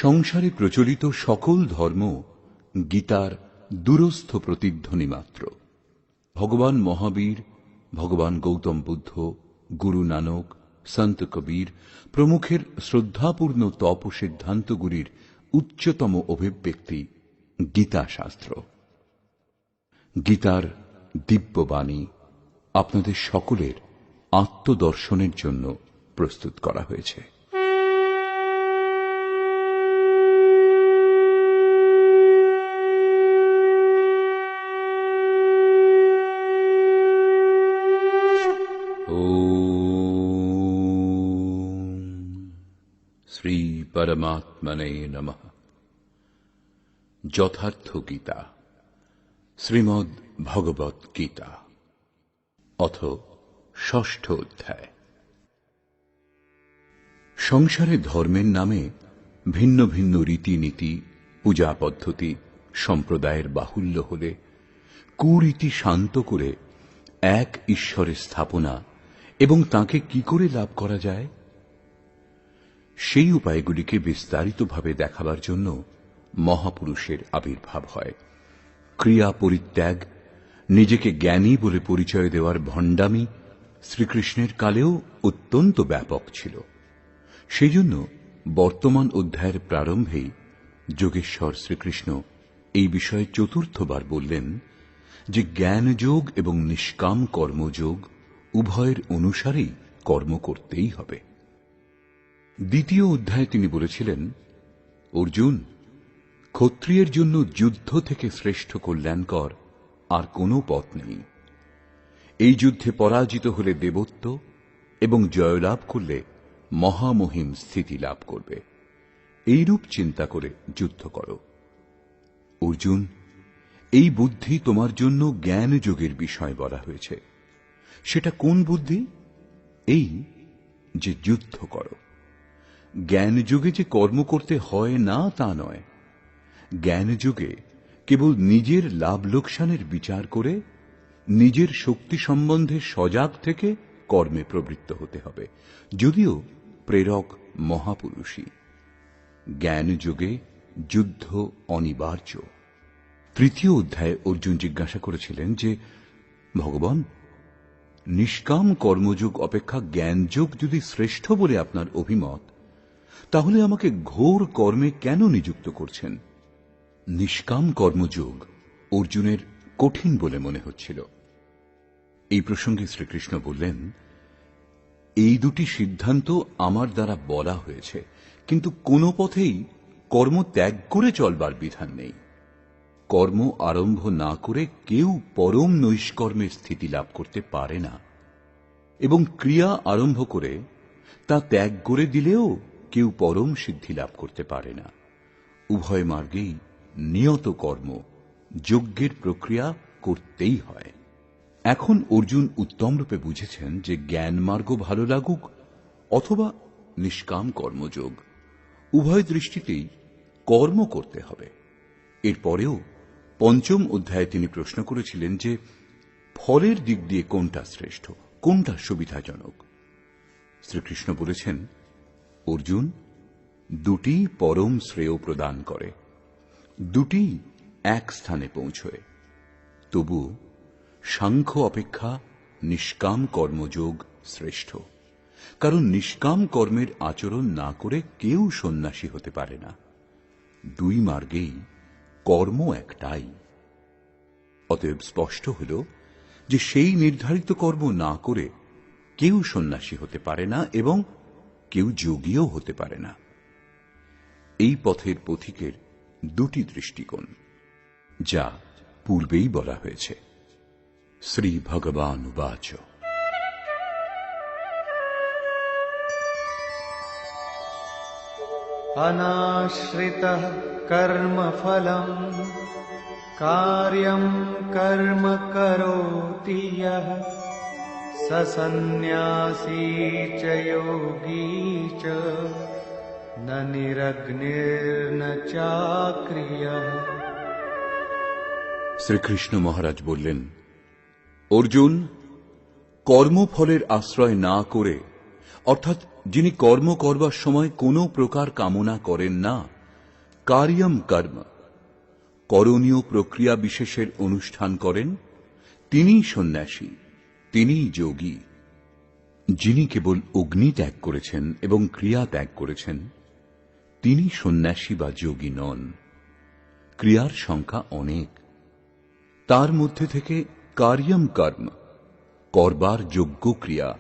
সংসারে প্রচলিত সকল ধর্ম গীতার দূরস্থ প্রতিধ্বনি মাত্র। ভগবান মহাবীর, ভগবান গৌতম বুদ্ধ, গুরু নানক, সন্ত কবীর প্রমুখের শ্রদ্ধাপূর্ণ তপ সিদ্ধান্তগুলির উচ্চতম অভিব্যক্তি গীতা শাস্ত্র। গীতার দিব্যবাণী আপনাদের সকলের আত্মদর্শনের জন্য প্রস্তুত করা হয়েছে। শ্রী পরমাত্মনে নমঃ। যথার্থ গীতা, শ্রীমদ্ ভগবৎ গীতা, অথ ষষ্ঠ অধ্যায়। সংসারে ধর্মের নামে ভিন্ন ভিন্ন রীতিনীতি, পূজা পদ্ধতি, সম্প্রদায়ের বাহুল্য হলে কুরীতি শান্ত করে এক ঈশ্বরের স্থাপনা এবং তাঁকে কি করে লাভ করা যায়, সেই উপায়গুলিকে বিস্তারিতভাবে দেখাবার জন্য মহাপুরুষের আবির্ভাব হয়। ক্রিয়া পরিত্যাগ, নিজেকে জ্ঞানী বলে পরিচয় দেওয়ার ভণ্ডামি শ্রীকৃষ্ণের কালেও অত্যন্ত ব্যাপক ছিল। সেই জন্য বর্তমান অধ্যায়ের প্রারম্ভেই যোগেশ্বর শ্রীকৃষ্ণ এই বিষয়ে চতুর্থবার বললেন যে জ্ঞানযোগ এবং নিষ্কাম কর্মযোগ উভয়ের অনুসারেই কর্ম করতেই হবে। দ্বিতীয় অধ্যায়ে তিনি বলেছিলেন, অর্জুন, ক্ষত্রিয়ের জন্য যুদ্ধ থেকে শ্রেষ্ঠ কল্যাণকর আর কোনো পথ নেই। এই যুদ্ধে পরাজিত হলে দেবত্ব এবং জয়লাভ করলে মহামহিম স্থিতি লাভ করবে। এইরূপ চিন্তা করে যুদ্ধ করো। অর্জুন, এই বুদ্ধি তোমার জন্য জ্ঞান যোগের বিষয় বলা হয়েছে। সেটা কোন বুদ্ধি? এই যে যুদ্ধ করো। জ্ঞান যোগে যে কর্ম করতে হয় না তা নয়। জ্ঞান যোগে কেবল নিজের লাভ লোকসানের বিচার করে নিজের শক্তি সম্বন্ধে সজাগ থেকে কর্মে প্রবৃত্ত হতে হবে, যদিও প্রেরক মহাপুরুষই। জ্ঞান যোগে যুদ্ধ অনিবার্য। তৃতীয় অধ্যায়ে অর্জুন জিজ্ঞাসা করেছিলেন যে, ভগবান, নিষ্কাম কর্মযোগ অপেক্ষা জ্ঞানযোগ যদি শ্রেষ্ঠ বলে আপনার অভিমত, তাহলে আমাকে ঘোর কর্মে কেন নিযুক্ত করছেন? নিষ্কাম কর্মযোগ অর্জুনের কঠিন বলে মনে হচ্ছিল। এই প্রসঙ্গে শ্রীকৃষ্ণ বললেন, এই দুটি সিদ্ধান্ত আমার দ্বারা বলা হয়েছে, কিন্তু কোনো পথেই কর্ম ত্যাগ করে চলবার বিধান নেই। কর্ম আরম্ভ না করে কেউ পরম নৈষ্কর্মের স্থিতি লাভ করতে পারে না, এবং ক্রিয়া আরম্ভ করে তা ত্যাগ করে দিলেও কেউ পরম সিদ্ধি লাভ করতে পারে না। উভয় মার্গেই নিয়ত কর্ম, যজ্ঞের প্রক্রিয়া করতেই হয়। এখন অর্জুন উত্তমরূপে বুঝেছেন যে জ্ঞান মার্গ ভালো লাগুক অথবা নিষ্কাম কর্মযোগ, উভয় দৃষ্টিতেই কর্ম করতে হবে। এরপরেও পঞ্চম অধ্যায়ে তিনি প্রশ্ন করেছিলেন যে ফলের দিক দিয়ে কোনটা শ্রেষ্ঠ, কোনটা সুবিধাজনক। শ্রীকৃষ্ণ বলেছেন, অর্জুন, দুটি পরম শ্রেয় প্রদান করে, দুটি এক স্থানে পৌঁছয়। তবু সাংখ্য অপেক্ষা নিষ্কাম কর্মযোগ শ্রেষ্ঠ, কারণ নিষ্কাম কর্মের আচরণ না করে কেউ সন্ন্যাসী হতে পারে না। দুই মার্গেই কর্ম একটাই। অতএব স্পষ্ট হল যে সেই নির্ধারিত কর্ম না করে কেউ সন্ন্যাসী হতে পারে না এবং কেউ যোগীও হতে পারে না। এই পথের পথিকের দুটি দৃষ্টিকোণ, যা পূর্বেই বলা হয়েছে। শ্রী ভগবান উবাচ, অনাশ্রিতঃ কর্মফলম কার্যং কর্ম করোতি যঃ স সন্ন্যাসী চ যোগী চ ন নিরগ্নির্ন চাক্রিয়ঃ। শ্রীকৃষ্ণ মহারাজ বললেন, অর্জুন, কর্মফলের আশ্রয় না করে, অর্থাৎ যিনি কর্ম করবার সময় কোনো প্রকার কামনা করেন না, কার্যম কর্ম, করণীয় প্রক্রিয়া বিশেষের অনুষ্ঠান করেন, তিনিই সন্ন্যাসী, তিনিই যোগী। যিনি কেবল অগ্নি ত্যাগ করেছেন এবং ক্রিয়া ত্যাগ করেছেন, তিনি সন্ন্যাসী বা যোগী নন। ক্রিয়ার সংখ্যা অনেক, তার মধ্যে থেকে কার্যম কর্ম, করবার যোগ্য ক্রিয়া,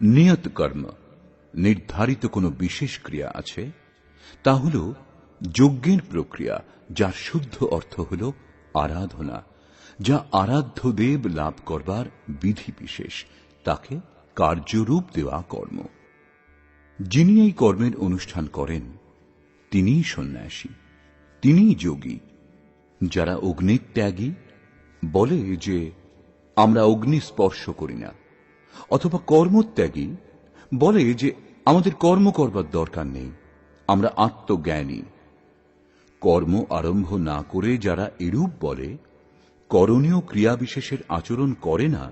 নিয়ত কর্ম, নির্ধারিত কোনো বিশেষ ক্রিয়া আছে, তা হল যজ্ঞের প্রক্রিয়া, যার শুদ্ধ অর্থ হল আরাধনা, যা আরাধ্য দেব লাভ করবার বিধি বিশেষ, তাকে কার্যরূপ দেওয়া কর্ম। যিনি এই কর্মের অনুষ্ঠান করেন, তিনিই সন্ন্যাসী, তিনিই যোগী। যারা অগ্নিত্যাগী বলে যে আমরা অগ্নি স্পর্শ করি না, অথবা কর্মত্যাগী বলে যে আমাদের কর্ম করবার দরকার নেই, আমরা আত্মজ্ঞানী। কর্ম আরম্ভ না করে যারা এরূপ বলে, করণীয় ক্রিয়া বিশেষের আচরণ করে না,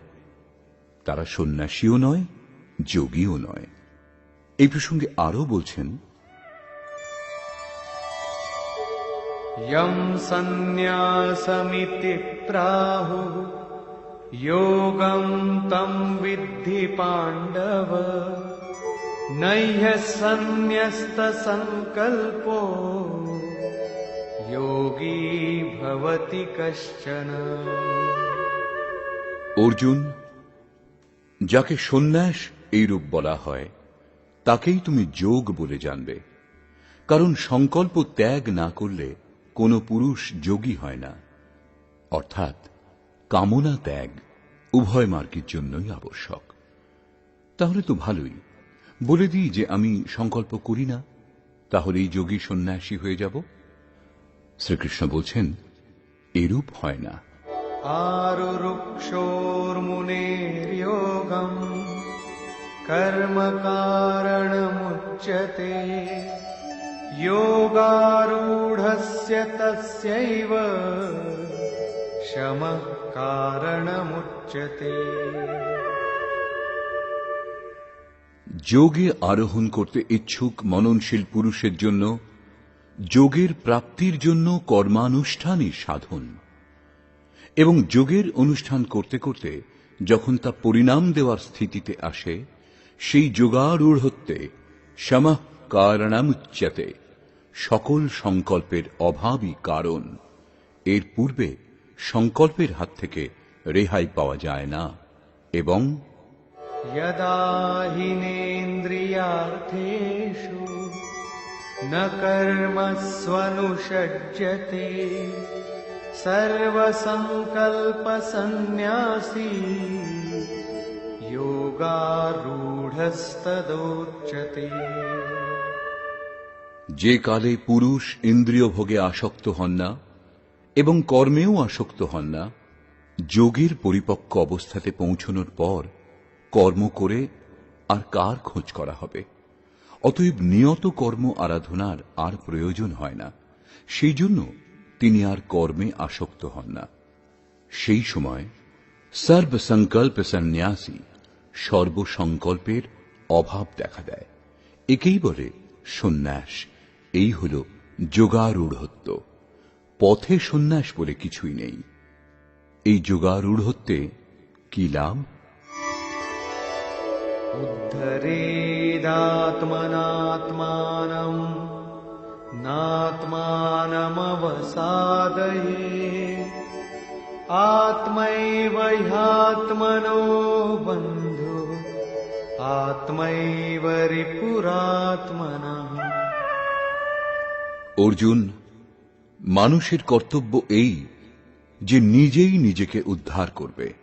তারা সন্ন্যাসীও নয়, যোগীও নয়। এই প্রসঙ্গে আরও বলছেন, यं सन्न्यासमिति प्राहुः योगं तं विद्धि पाण्डव न ह्यः सन्न्यस्तसङ्कल्पो योगी भवति कश्चन। অর্জুন, যাকে সন্ন্যাস এইরূপ বলা হয়, তাকেই তুমি যোগ বলে জানবে, কারণ সংকল্প ত্যাগ না করলে কোন পুরুষ যোগী হয় না। অর্থাৎ কামনা ত্যাগ উভয় মার্গের জন্যই আবশ্যক। তাহলে তো ভালোই, বলে দিই যে আমি সংকল্প করি না, তাহলেই যোগী সন্ন্যাসী হয়ে যাব। শ্রীকৃষ্ণ বলছেন, এরূপ হয় না। आरुरुक्षोर्मुनेर्योगं कर्म कारणमुच्यते योगारूढस्य तस्यैव शमः कारणमुच्यते। যোগে আরোহণ করতে ইচ্ছুক মননশীল পুরুষের জন্য যোগের প্রাপ্তির জন্য কর্মানুষ্ঠানই সাধন, এবং যোগের অনুষ্ঠান করতে করতে যখন তা পরিণাম দেওয়ার স্থিতিতে আসে, সেই যোগারূঢ়ত্বে শমঃ কারণমুচ্যতে, সকল সংকল্পের অভাবই কারণ। এর পূর্বে সংকল্পের হাত থেকে রেহাই পাওয়া যায় না। এবং यदा हिनेन्द्रियार्थेषु न कर्मस्वनुषज्यते सर्वसंकल्पसन्न्यासी योगारूढस्तदोच्यते। যে কালে পুরুষ ইন্দ্রিয় ভোগে আসক্ত হন না এবং কর্মেও আসক্ত হন না, যোগের পরিপক্ক অবস্থাতে পৌঁছনোর পর কর্ম করে আর কার খোঁজ করা হবে? অতএব নিয়ত কর্ম আরাধনার আর প্রয়োজন হয় না, সেই জন্য তিনি আর কর্মে আসক্ত হন না। সেই সময় সর্বসংকল্প সন্ন্যাসী, সর্বসংকল্পের অভাব দেখা দেয়। একেই বলে সন্ন্যাস। এই হল যোগারূঢ়ত্ব। পথে সন্ন্যাস বলে কিছুই নেই। এই যোগারূঢ়ত্বে কি লাভ? उद्धरेदात्मनात्मानं नात्मानमवसादयेत् आत्मैव ह्यात्मनो बन्धु आत्मैव रिपुरात्मनः। অর্জুন, মানুষের কর্তব্য এই যে নিজেই নিজেকে উদ্ধার করবে,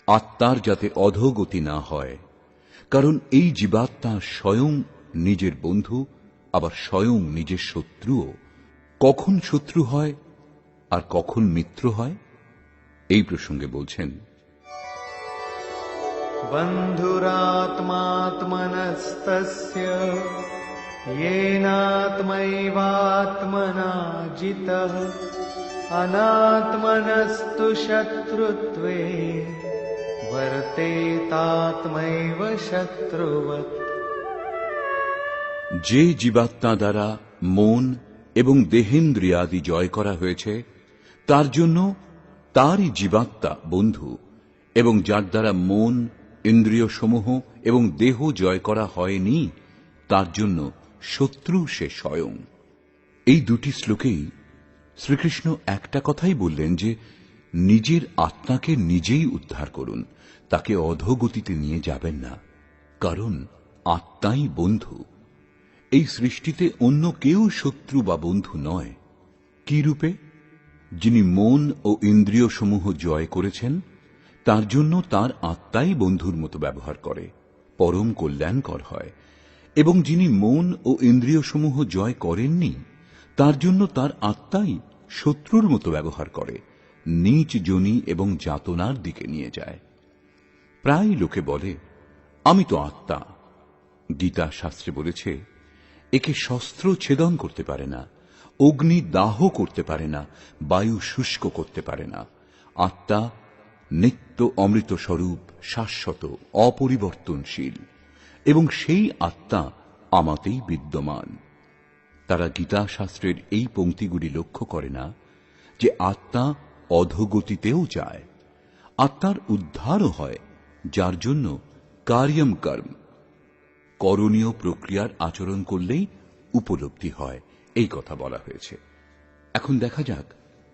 আত্মার যাতে অধোগতি না হয়, কারণ এই জীবাত্মা স্বয়ং নিজের বন্ধু, আবার স্বয়ং নিজের শত্রুও। কখন শত্রু হয় আর কখন মিত্র হয়, এই প্রসঙ্গে বলছেন, বন্ধুরাত্মাত্মনস্তস্য येनात्मैवात्मना जितः अनात्मनस्तु शत्रुत्वे वर्तेतात्मैव शत्रुवत्। যে জীবাত্মা দ্বারা মন এবং দেহেন্দ্রিয়াদি জয় করা হয়েছে, তার জন্য তারই জীবাত্মা বন্ধু, এবং যার দ্বারা মন, ইন্দ্রিয় সমূহ এবং দেহ জয় করা হয়নি, তার জন্য শত্রু সে স্বয়ং। এই দুটি শ্লোকেই শ্রীকৃষ্ণ একটা কথাই বললেন যে নিজের আত্মাকে নিজেই উদ্ধার করুন, তাকে অধোগতিতে নিয়ে যাবেন না, কারণ আত্মাই বন্ধু। এই সৃষ্টিতে অন্য কেউ শত্রু বা বন্ধু নয়। কি রূপে? যিনি মন ও ইন্দ্রিয় সমূহ জয় করেছেন, তার জন্য তার আত্মাই বন্ধুর মতো ব্যবহার করে, পরম কল্যাণকর হয়, এবং যিনি মন ও ইন্দ্রিয় সমূহ জয় করেননি, তার জন্য তার আত্মাই শত্রুর মতো ব্যবহার করে, নীচ যোনি এবং যাতনার দিকে নিয়ে যায়। প্রায় লোকে বলে, আমি তো আত্মা। গীতা শাস্ত্রে বলেছে, একে শস্ত্র ছেদন করতে পারে না, অগ্নি দাহ করতে পারে না, বায়ু শুষ্ক করতে পারে না। আত্মা নিত্য অমৃত স্বরূপ, শাশ্বত, অপরিবর্তনশীল, এবং সেই আত্মা আমাতেই বিদ্যমান। তারা গীতা শাস্ত্রের এই পংক্তিগুলি লক্ষ্য করে না যে আত্মা অধোগতিতেও যায়, আত্মার উদ্ধারও হয়, যার জন্য কার্যম কর্ম, করণীয় প্রক্রিয়ার আচরণ করলেই উপলব্ধি হয়, এই কথা বলা হয়েছে। এখন দেখা যাক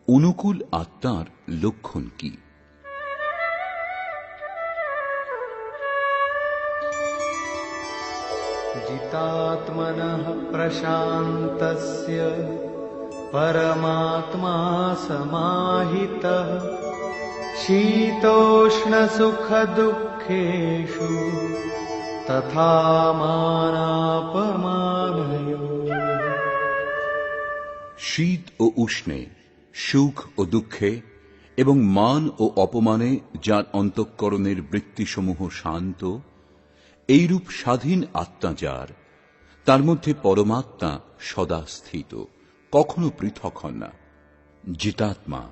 অনুকূল আত্মার লক্ষণ কি। जितात्मनः प्रशान्तस्य परमात्मा समाहितः शीतोष्णसुखदुःखेषु तथा मानापमानयोः। শীত ও উষ্ণে, সুখ ও দুঃখে এবং মান ও অপমানে যার অন্তঃকরণের বৃত্তিসমূহ শান্ত, এইরূপ স্বাধীন আত্মা যার, তার মধ্যে পরমাত্মা সদা স্থিত, কখনো পৃথক হন না। জিতাত্মা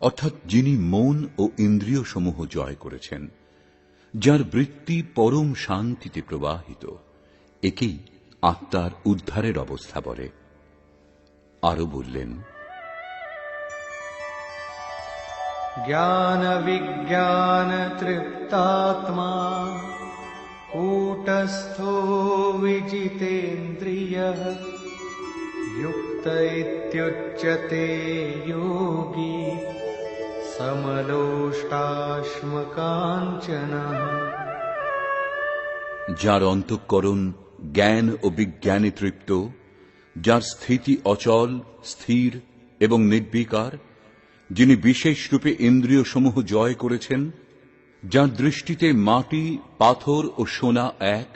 অর্থাৎ যিনি মন ও ইন্দ্রিয় সমূহ জয় করেছেন, যার বৃত্তি পরম শান্তিতে প্রবাহিত, একেই আত্মার উদ্ধারের অবস্থা বলে। আরো বললেন, ज्ञान विज्ञान तृप्तात्मा कूटस्थो विजितेन्द्रियः युक्त इत्युच्यते योगी समलोष्टाश्मकाञ्चनः। যার অন্তঃকরণ জ্ঞান ও বিজ্ঞানে তৃপ্ত, যার স্থিতি অচল, স্থির এবং নির্বিকার, যিনি বিশেষ রূপে ইন্দ্রিয় সমূহ জয় করেছেন, যার দৃষ্টিতে মাটি, পাথর ও সোনা এক,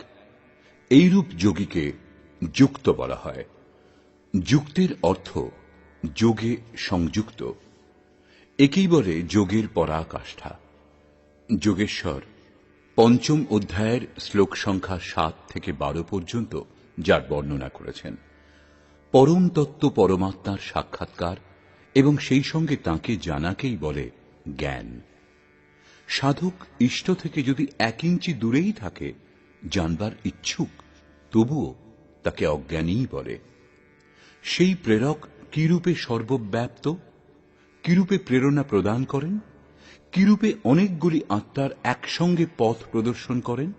এইরূপ যোগীকে যুক্ত বলা হয়। যুক্তির অর্থ যোগে সংযুক্ত, একেই বলে যোগের পরাকাষ্ঠা। যোগেশ্বর পঞ্চম অধ্যায়ের শ্লোক সংখ্যা 7 থেকে 12 পর্যন্ত যার বর্ণনা করেছেন, পরম তত্ত্ব পরমাত্মার সাক্ষাৎকার এবং সেই সঙ্গে তাঁকে জানাকেই বলে জ্ঞান। সাধক ইষ্ট থেকে যদি 1 ইঞ্চি দূরেই থাকে, জানবার ইচ্ছুক, তবুও তাকে অজ্ঞানীই বলে। সেই প্রেরক কিরূপে সর্বব্যাপ্ত, কিরূপে প্রেরণা প্রদান করেন, কিরূপে অনেকগুলি আত্মার একসঙ্গে পথ প্রদর্শন করেন,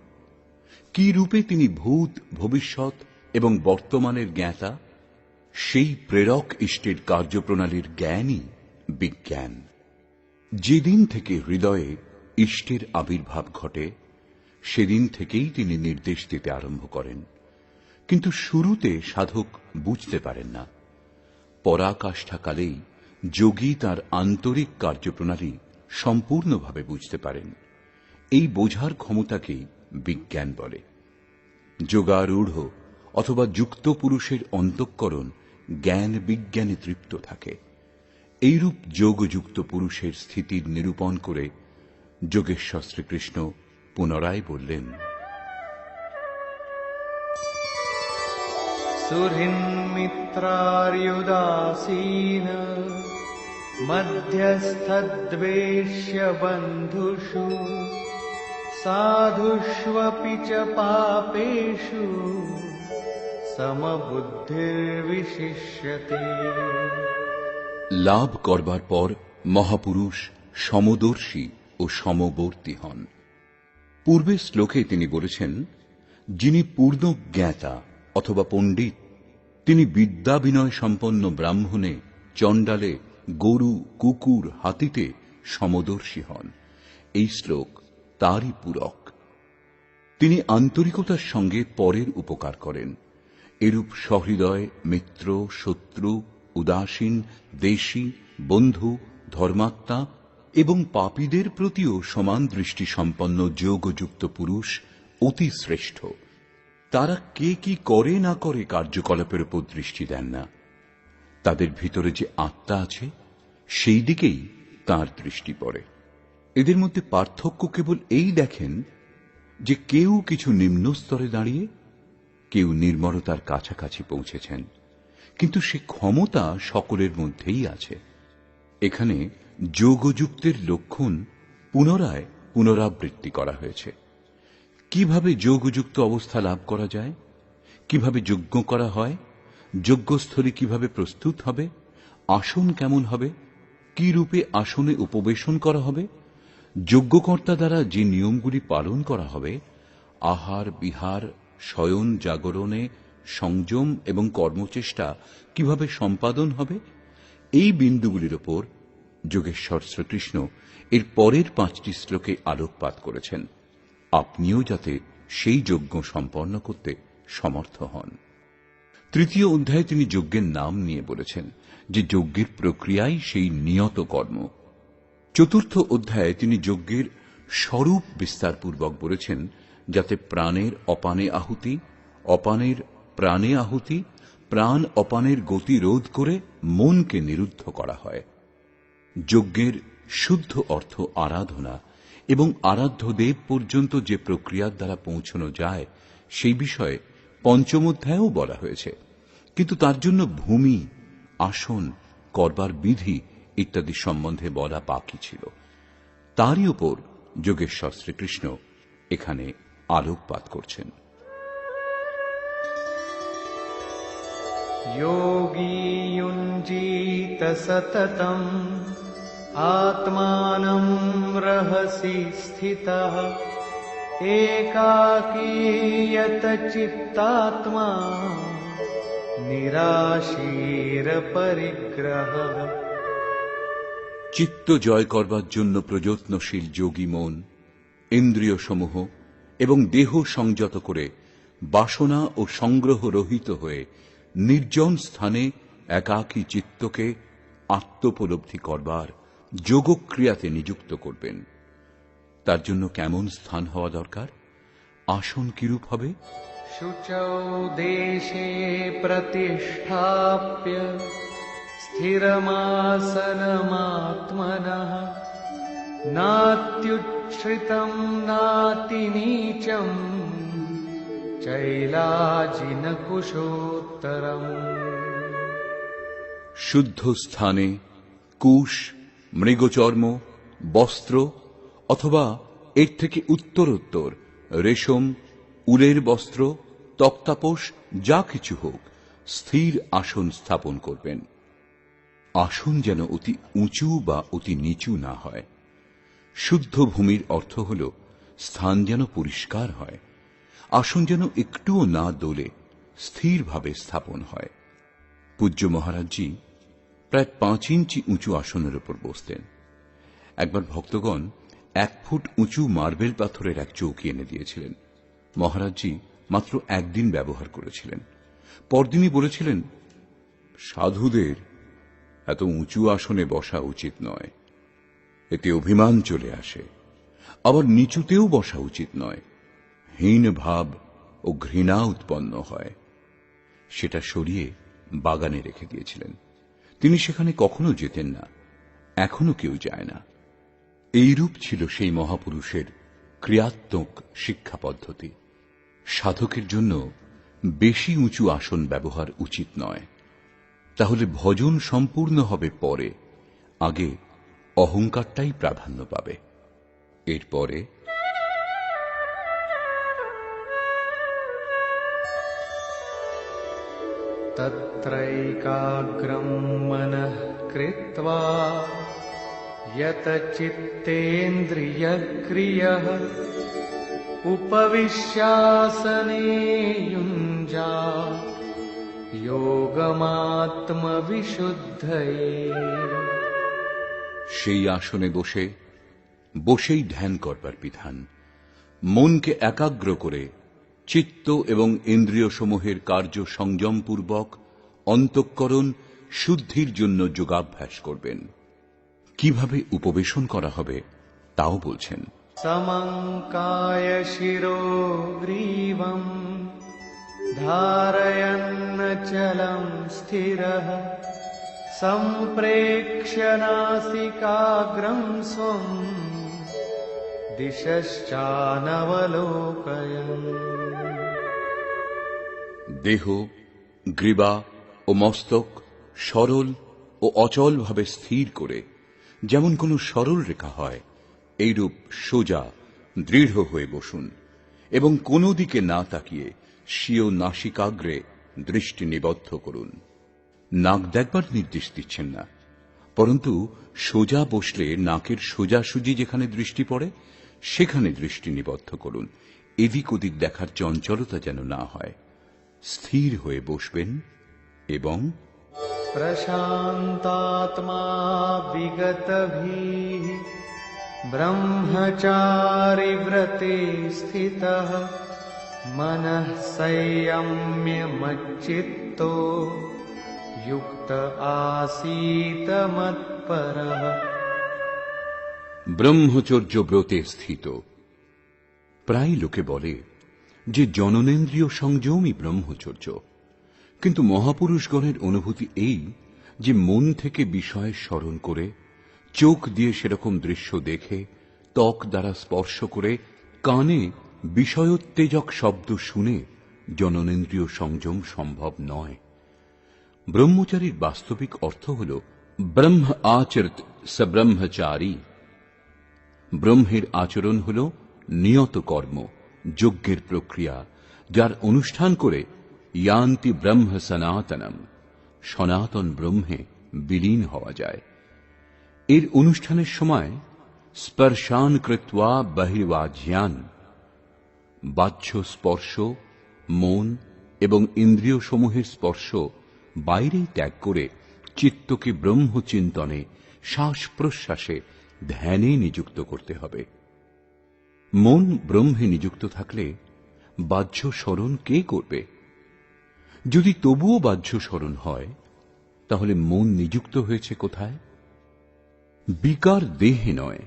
কি রূপে তিনি ভূত, ভবিষ্যৎ এবং বর্তমানের জ্ঞাতা, সেই প্রেরক ইষ্টের কার্যপ্রণালীর জ্ঞানই বিজ্ঞান। যেদিন থেকে হৃদয়ে ইষ্টের আবির্ভাব ঘটে, সেদিন থেকেই তিনি নির্দেশ দিতে আরম্ভ করেন, কিন্তু শুরুতে সাধক বুঝতে পারেন না। পরাকাষ্ঠাকালেই যোগী তার আন্তরিক কার্যপ্রণালী সম্পূর্ণভাবে বুঝতে পারেন। এই বোঝার ক্ষমতাকেই বিজ্ঞান বলে। যোগারূঢ় অথবা যুক্ত পুরুষের অন্তঃকরণ জ্ঞান বিজ্ঞানে তৃপ্ত থাকে। এইরূপ যোগযুক্ত পুরুষের স্থিতির নিরূপণ করে যোগেশ্বর শ্রীকৃষ্ণ পুনরায় বললেন, सुहृन्मित्रार्युदासीन मध्यस्थद्वेष्य बन्धुषु साधुष्वपि च पापेषु समबुद्धिर्विशिष्यते। লাভ করবার পর মহাপুরুষ সমদর্শী ও সমবর্তী হন। পূর্বের শ্লোকে তিনি বলেছেন, যিনি পূর্ণ জ্ঞাতা অথবা পণ্ডিত, তিনি বিদ্যা বিনয় সম্পন্ন ব্রাহ্মণে, চণ্ডালে, গরু, কুকুর, হাতিতে সমদর্শী হন। এই শ্লোক তারই পূরক। তিনি আন্তরিকতার সঙ্গে পরের উপকার করেন। এরূপ সহৃদয় মিত্র, শত্রু, উদাসীন, দেশী, বন্ধু, ধর্মাত্মা এবং পাপীদের প্রতিও সমান দৃষ্টি সম্পন্ন যোগযুক্ত পুরুষ অতি শ্রেষ্ঠ। তারা কে কি করে না করে কার্যকলাপের উপর দৃষ্টি দেন না। তাদের ভিতরে যে আত্মা আছে সেই দিকেই তাঁর দৃষ্টি পড়ে। এদের মধ্যে পার্থক্য কেবল এই দেখেন যে কেউ কিছু নিম্ন স্তরে দাঁড়িয়ে, কেউ নির্মলতার কাছাকাছি পৌঁছেছেন, কিন্তু সে ক্ষমতা সকলের মধ্যেই আছে। এখানে যোগযুক্তের লক্ষণ পুনরায় পুনরাবৃত্তি করা হয়েছে। কিভাবে যোগযুক্ত অবস্থা লাভ করা যায়, কিভাবে যজ্ঞ করা হয়, যজ্ঞস্থলী কিভাবে প্রস্তুত হবে, আসন কেমন হবে, কি রূপে আসনে উপবেশন করা হবে, যজ্ঞকর্তা দ্বারা যে নিয়মগুলি পালন করা হবে, আহার বিহার, শয়ন জাগরণে সংযম এবং কর্মচেষ্টা কিভাবে সম্পাদন হবে, এই বিন্দুগুলির ওপর যোগেশ্বর শ্রীকৃষ্ণ এর পরের 5টি শ্লোকে আলোকপাত করেছেন। আপনিও যাতে সেই যজ্ঞ সম্পন্ন করতে সমর্থ হন। 3য় অধ্যায়ে তিনি যজ্ঞের নাম নিয়ে বলেছেন যে যজ্ঞের প্রক্রিয়াই সেই নিয়ত কর্ম। 4র্থ অধ্যায়ে তিনি যজ্ঞের স্বরূপ বিস্তারপূর্বক বলেছেন, যাতে প্রাণের অপানে আহুতি, অপানের প্রাণে আহুতি, প্রাণ অপানের গতি রোধ করে মনকে নিরুদ্ধ করা হয়। যজ্ঞের শুদ্ধ অর্থ আরাধনা এবং আরাধ্য দেব পর্যন্ত যে প্রক্রিয়ার দ্বারা পৌঁছানো যায় সেই বিষয়ে 5ম অধ্যায়েও বলা হয়েছে, কিন্তু তার জন্য ভূমি, আসন, করবার বিধি ইত্যাদি সম্বন্ধে বলা বাকি ছিল। তারই উপর যোগেশ্বর শ্রীকৃষ্ণ এখানে আলোকপাত করছেন। योगी युञ्जीत सततम् आत्मानं रहसि स्थितः एकाकीयत चित्तात्मा निराशीर परिग्रहः। চিত্ত জয় করবার জন্য প্রযত্নশীল যোগী মন ইন্দ্রিয় সমূহ এবং দেহ সংযত করে বাসনা ও সংগ্রহ রহিত হয়ে নির্জন স্থানে একাকী চিত্তকে আত্মোপলব্ধি করবার যোগক্রিয়াতে নিযুক্ত করবেন। তার জন্য কেমন স্থান হওয়া দরকার, আসন কিরূপ হবে? शुचौ देशे प्रतिष्ठाप्य स्थिरमासनमात्मनः नात्युच्छ्रितं नातिनीचम् चैलाजिनकुशोत्तरम्। শুদ্ধ স্থানে কুশ, মৃগচর্ম, বস্ত্র অথবা এর থেকে উত্তরোত্তর রেশম, উলের বস্ত্র, তক্তাপোষ যা কিছু হোক স্থির আসন স্থাপন করবেন। আসন যেন অতি উঁচু বা অতি নিচু না হয়। শুদ্ধ ভূমির অর্থ হল স্থান যেন পরিষ্কার হয়, আসন যেন একটুও না দোলে, স্থিরভাবে স্থাপন হয়। পূজ্য মহারাজজি প্রায় 5 ইঞ্চি উঁচু আসনের উপর বসতেন। একবার ভক্তগণ 1 ফুট উঁচু মার্বেল পাথরের এক চৌকি এনে দিয়েছিলেন। মহারাজজি মাত্র একদিন ব্যবহার করেছিলেন। পরদিনই বলেছিলেন, সাধুদের এত উঁচু আসনে বসা উচিত নয়, এতে অভিমান চলে আসে। আবার নিচুতেও বসা উচিত নয়, হীন ভাব ও ঘৃণা উৎপন্ন হয়। সেটা সরিয়ে বাগানে রেখে দিয়েছিলেন। তিনি সেখানে কখনো যেতেন না, এখনো কেউ যায় না। এইরূপ ছিল সেই মহাপুরুষের ক্রিয়াত্মক শিক্ষা পদ্ধতি। সাধকের জন্য বেশি উঁচু আসন ব্যবহার উচিত নয়, তাহলে ভজন সম্পূর্ণ হবে পরে, আগে অহংকারটাই প্রাধান্য পাবে। এরপরে तत्रैकाग्रं मनः कृत्वा यत चित्तेन्द्रियक्रियः उपविश्यासने युञ्जात् योगमात्मविशुद्धये। সেই আসনে বসেই ধ্যান করবার বিধান। মনকে একাগ্র করে চিত্ত এবং ইন্দ্রিয় সমূহের কার্য সংযমপূর্বক অন্তঃকরণ শুদ্ধির জন্য যোগাভ্যাস করবেন। কিভাবে উপবেশন করা হবে তাও বলছেন। समं कायशिरो ग्रीवं धारयन्नचलं स्थिरः सम्प्रेक्ष्य नासिकाग्रं स्वं दिशश्चानवलोकयन्। দেহ, গ্রীবা ও মস্তক সরল ও অচলভাবে স্থির করে যেমন কোন সরল রেখা হয় এইরূপ সোজা দৃঢ় হয়ে বসুন এবং কোনো দিকে না তাকিয়ে স্বীয় নাসিকাগ্রে দৃষ্টি নিবদ্ধ করুন। নাক দেখবার নির্দেশ দিচ্ছেন না, পরন্তু সোজা বসলে নাকের সোজাসুজি যেখানে দৃষ্টি পড়ে সেখানে দৃষ্টি নিবদ্ধ করুন। এদিক ওদিক দেখার চঞ্চলতা যেন না হয়। স্থির হয়ে বসবেন এবং प्रशान्तात्मा विगतभिः ब्रह्मचारि व्रते स्थितः मनः संयम्य मच्चित्तो युक्त आसीत मत्परः। ব্রহ্মচর্য ব্রতে স্থিত। প্রায় লোকে বলে যে জননেন্দ্রিয় সংযমই ব্রহ্মচর্য, কিন্তু মহাপুরুষগণের অনুভূতি এই যে মন থেকে বিষয় স্মরণ করে, চোখ দিয়ে সেরকম দৃশ্য দেখে, ত্বক দ্বারা স্পর্শ করে, কানে বিষয়োত্তেজক শব্দ শুনে জননেন্দ্রিয় সংযম সম্ভব নয়। ব্রহ্মচারীর বাস্তবিক অর্থ হল ব্রহ্ম আচরত স ব্রহ্মচারী। ব্রহ্মের আচরণ হল নিয়ত কর্ম, যজ্ঞের প্রক্রিয়া, যার অনুষ্ঠান করে ইয়ান্তি ব্রহ্ম সনাতনম, সনাতন ব্রহ্মে বিলীন হওয়া যায়। এর অনুষ্ঠানের সময় স্পর্শান কৃত্বা বহির্বাজ্যান, বাহ্য স্পর্শ, মন এবং ইন্দ্রিয় সমূহের স্পর্শ বাইরেই ত্যাগ করে চিত্তকে ব্রহ্মচিন্তনে, শ্বাস প্রশ্বাসে, ধ্যানে নিযুক্ত করতে হবে। মন ব্রহ্মে নিযুক্ত থাকলে বাহ্য স্মরণ কে করবে? যদি তবুও বাহ্য স্মরণ হয়, তাহলে মন নিযুক্ত হয়েছে কোথায়? বিকার দেহে নয়,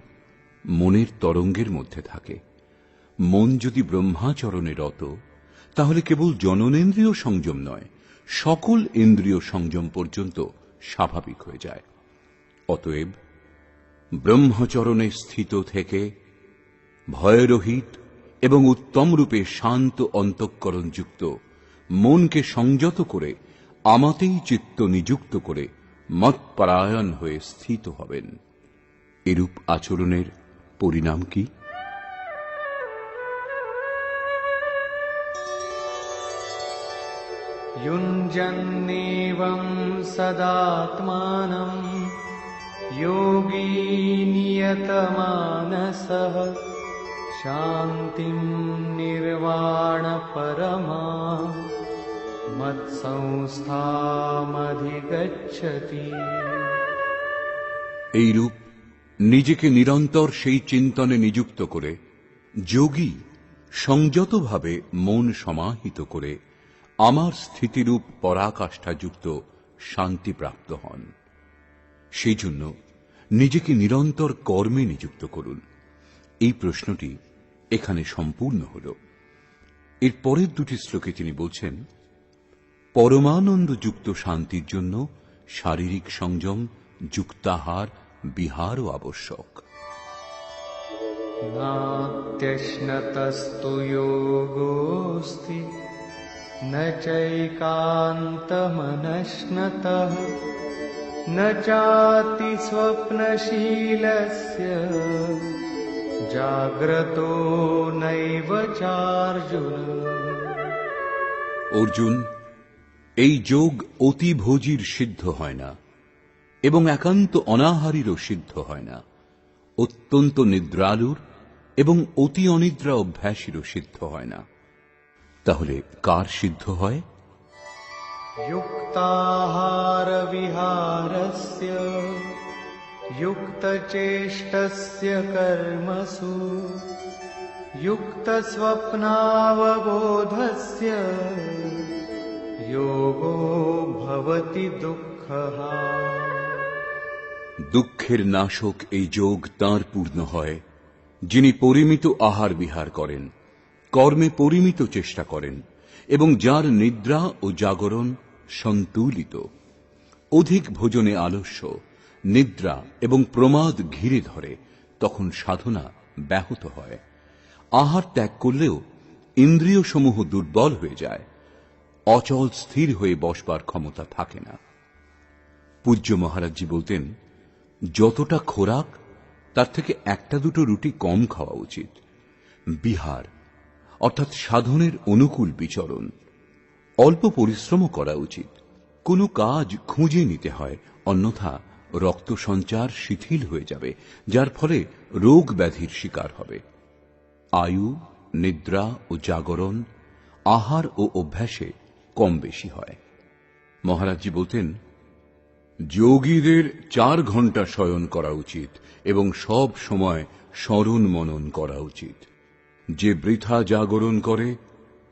মনের তরঙ্গের মধ্যে থাকে। মন যদি ব্রহ্মাচরণে রত, তাহলে কেবল জননেন্দ্রিয় সংযম নয়, সকল ইন্দ্রিয় সংযম পর্যন্ত স্বাভাবিক হয়ে যায়। অতএব ব্রহ্মচরণে স্থিত থেকে ভয়রহিত এবং উত্তম রূপে শান্ত অন্তঃকরণযুক্ত মনকে সংযত করে আমাতেই চিত্ত নিযুক্ত করে মৎপরায়ণ হয়ে স্থিত হবেন। এরূপ আচরণের পরিণাম কি? युञ्जन्नेवं सदात्मानं योगी नियतमानसः शान्तिं निर्वाणपरमां मत्संस्थामधिगच्छति। এইরূপ নিজেকে নিরন্তর সেই চিন্তনে নিযুক্ত করে যোগী সংযতভাবে মন সমাহিত করে আমার স্থিতিরূপ পরাকাষ্ঠাযুক্ত শান্তি প্রাপ্ত হন। সেই জন্য নিজেকে নিরন্তর কর্মে নিযুক্ত করুন। এই প্রশ্নটি এখানে সম্পূর্ণ হল। এর পরের দুটি শ্লোকে তিনি বলছেন, পরমানন্দযুক্ত শান্তির জন্য শারীরিক সংযম, যুক্তাহার, বিহারও আবশ্যক। नात्यश्नतस्तु योगोऽस्ति न चैकान्तमनश्नतः न चाति स्वप्नशीलस्य जाग्रतो नैव चार्जुन। অর্জুন, এই যোগ অতি ভোজীর সিদ্ধ হয় না এবং একান্ত অনাহারীরও সিদ্ধ হয় না, অত্যন্ত নিদ্রালুর এবং অতি অনিদ্রা অভ্যাসীরও সিদ্ধ হয় না। তাহলে কার সিদ্ধ হয়? युक्ताहार विहारस्य युक्तचेष्टस्य कर्मसु युक्तस्वप्नावबोधस्य योगो भवति दुःखः। দুঃখের নাশক এই যোগ তাঁর পূর্ণ হয় যিনি পরিমিত আহার বিহার করেন, কর্মে পরিমিত চেষ্টা করেন এবং যার নিদ্রা ও জাগরণ সন্তুলিত। অধিক ভোজনে আলস্য, নিদ্রা এবং প্রমাদ ঘিরে ধরে, তখন সাধনা ব্যাহত হয়। আহার ত্যাগ করলেও ইন্দ্রিয় সমূহ দুর্বল হয়ে যায়, অচল স্থির হয়ে বসবার ক্ষমতা থাকে না। পূজ্য মহারাজজি বলতেন, যতটা খোরাক তার থেকে একটা দুটো রুটি কম খাওয়া উচিত। বিহার অর্থাৎ সাধনের অনুকূল বিচরণ, অল্প পরিশ্রমও করা উচিত। কোনো কাজ খুঁজে নিতে হয়, অন্যথা রক্ত সঞ্চার শিথিল হয়ে যাবে, যার ফলে রোগ ব্যাধির শিকার হবে। আয়ু, নিদ্রা ও জাগরণ আহার ও অভ্যাসে কম বেশি হয়। মহারাজজি বলতেন, যোগীদের 4 ঘন্টা শয়ন করা উচিত এবং সব সময় স্মরণ মনন করা উচিত। যে বৃথা জাগরণ করে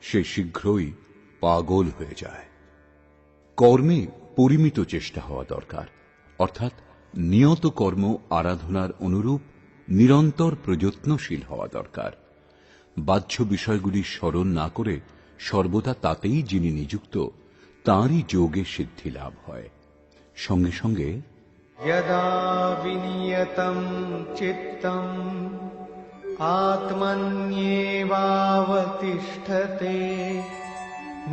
সে শীঘ্রই পাগল হয়ে যায়। কর্মে পরিমিত চেষ্টা হওয়া দরকার, অর্থাৎ নিয়ত কর্ম আরাধনার অনুরূপ নিরন্তর প্রযত্নশীল হওয়া দরকার। বাহ্য বিষয়গুলি স্মরণ না করে সর্বদা তাতেই যিনি নিযুক্ত, তাঁরই যোগে সিদ্ধি লাভ হয়। সঙ্গে সঙ্গে यदा विनियतं चित्तम् आत्मन्येवावतिष्ठते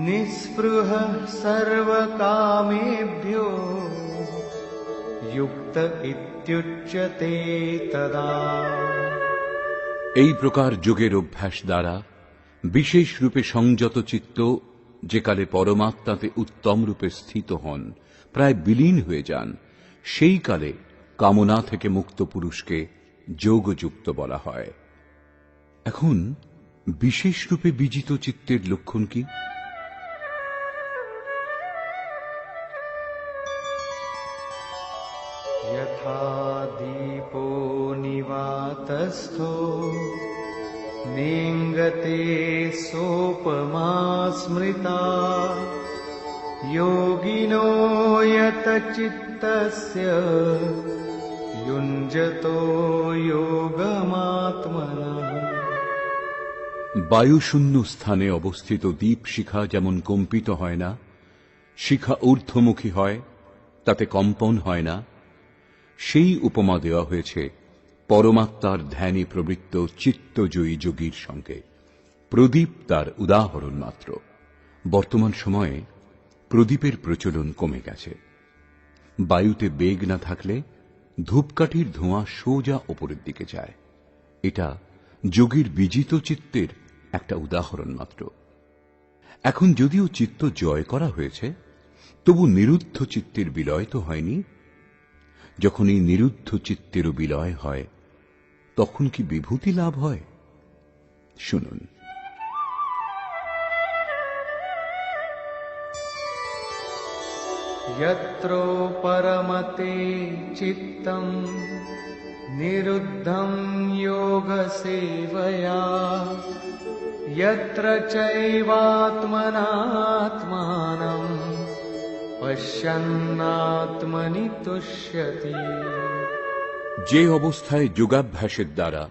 निःस्पृहः सर्वकामेभ्यो युक्त इत्युच्यते तदा। এই প্রকার যোগের অভ্যাস দ্বারা বিশেষ রূপে সংযত চিত্ত যে কালে পরমাত্মাতে উত্তম রূপে স্থিত হন, প্রায় বিলীন হয়ে যান, সেই কালে কামনা থেকে মুক্ত পুরুষকে যোগযুক্ত বলা হয়। এখন বিশেষ রূপে বিজিত চিত্তের লক্ষণ কি? यथा दीपो निवातस्थो नेङ्गते सोपमा स्मृता योगिनो यतचित्तस्य युञ्जतो योगमात्मनः। বায়ুশূন্য স্থানে অবস্থিত দীপ শিখা যেমন কম্পিত হয় না, শিখা ঊর্ধ্বমুখী হয়, তাতে কম্পন হয় না, সেই উপমা দেওয়া হয়েছে পরমাত্মার ধ্যানে প্রবৃত্ত চিত্তজয়ী যোগীর সঙ্গে। প্রদীপ তার উদাহরণ মাত্র। বর্তমান সময়ে প্রদীপের প্রচলন কমে গেছে। বায়ুতে বেগ না থাকলে ধূপকাঠির ধোঁয়া সোজা ওপরের দিকে যায়। এটা যোগীর বিজিত চিত্তের একটা উদাহরণ মাত্র। এখন যদিও চিত্ত জয় করা হয়েছে, তবু নিরুদ্ধ চিত্তের বিলয় তো হয়নি। যখন এই নিরুদ্ধ চিত্তেরও বিলয় হয়, তখন কি বিভূতি লাভ হয়? শুনুন। यत्रो परमते चित्तं निरुद्धं योगसेवया यत्र चैवात्मनात्मानं पश्यन्नात्मनि तुष्यति। যে অবস্থায় যোগাভ্যাসের দ্বারা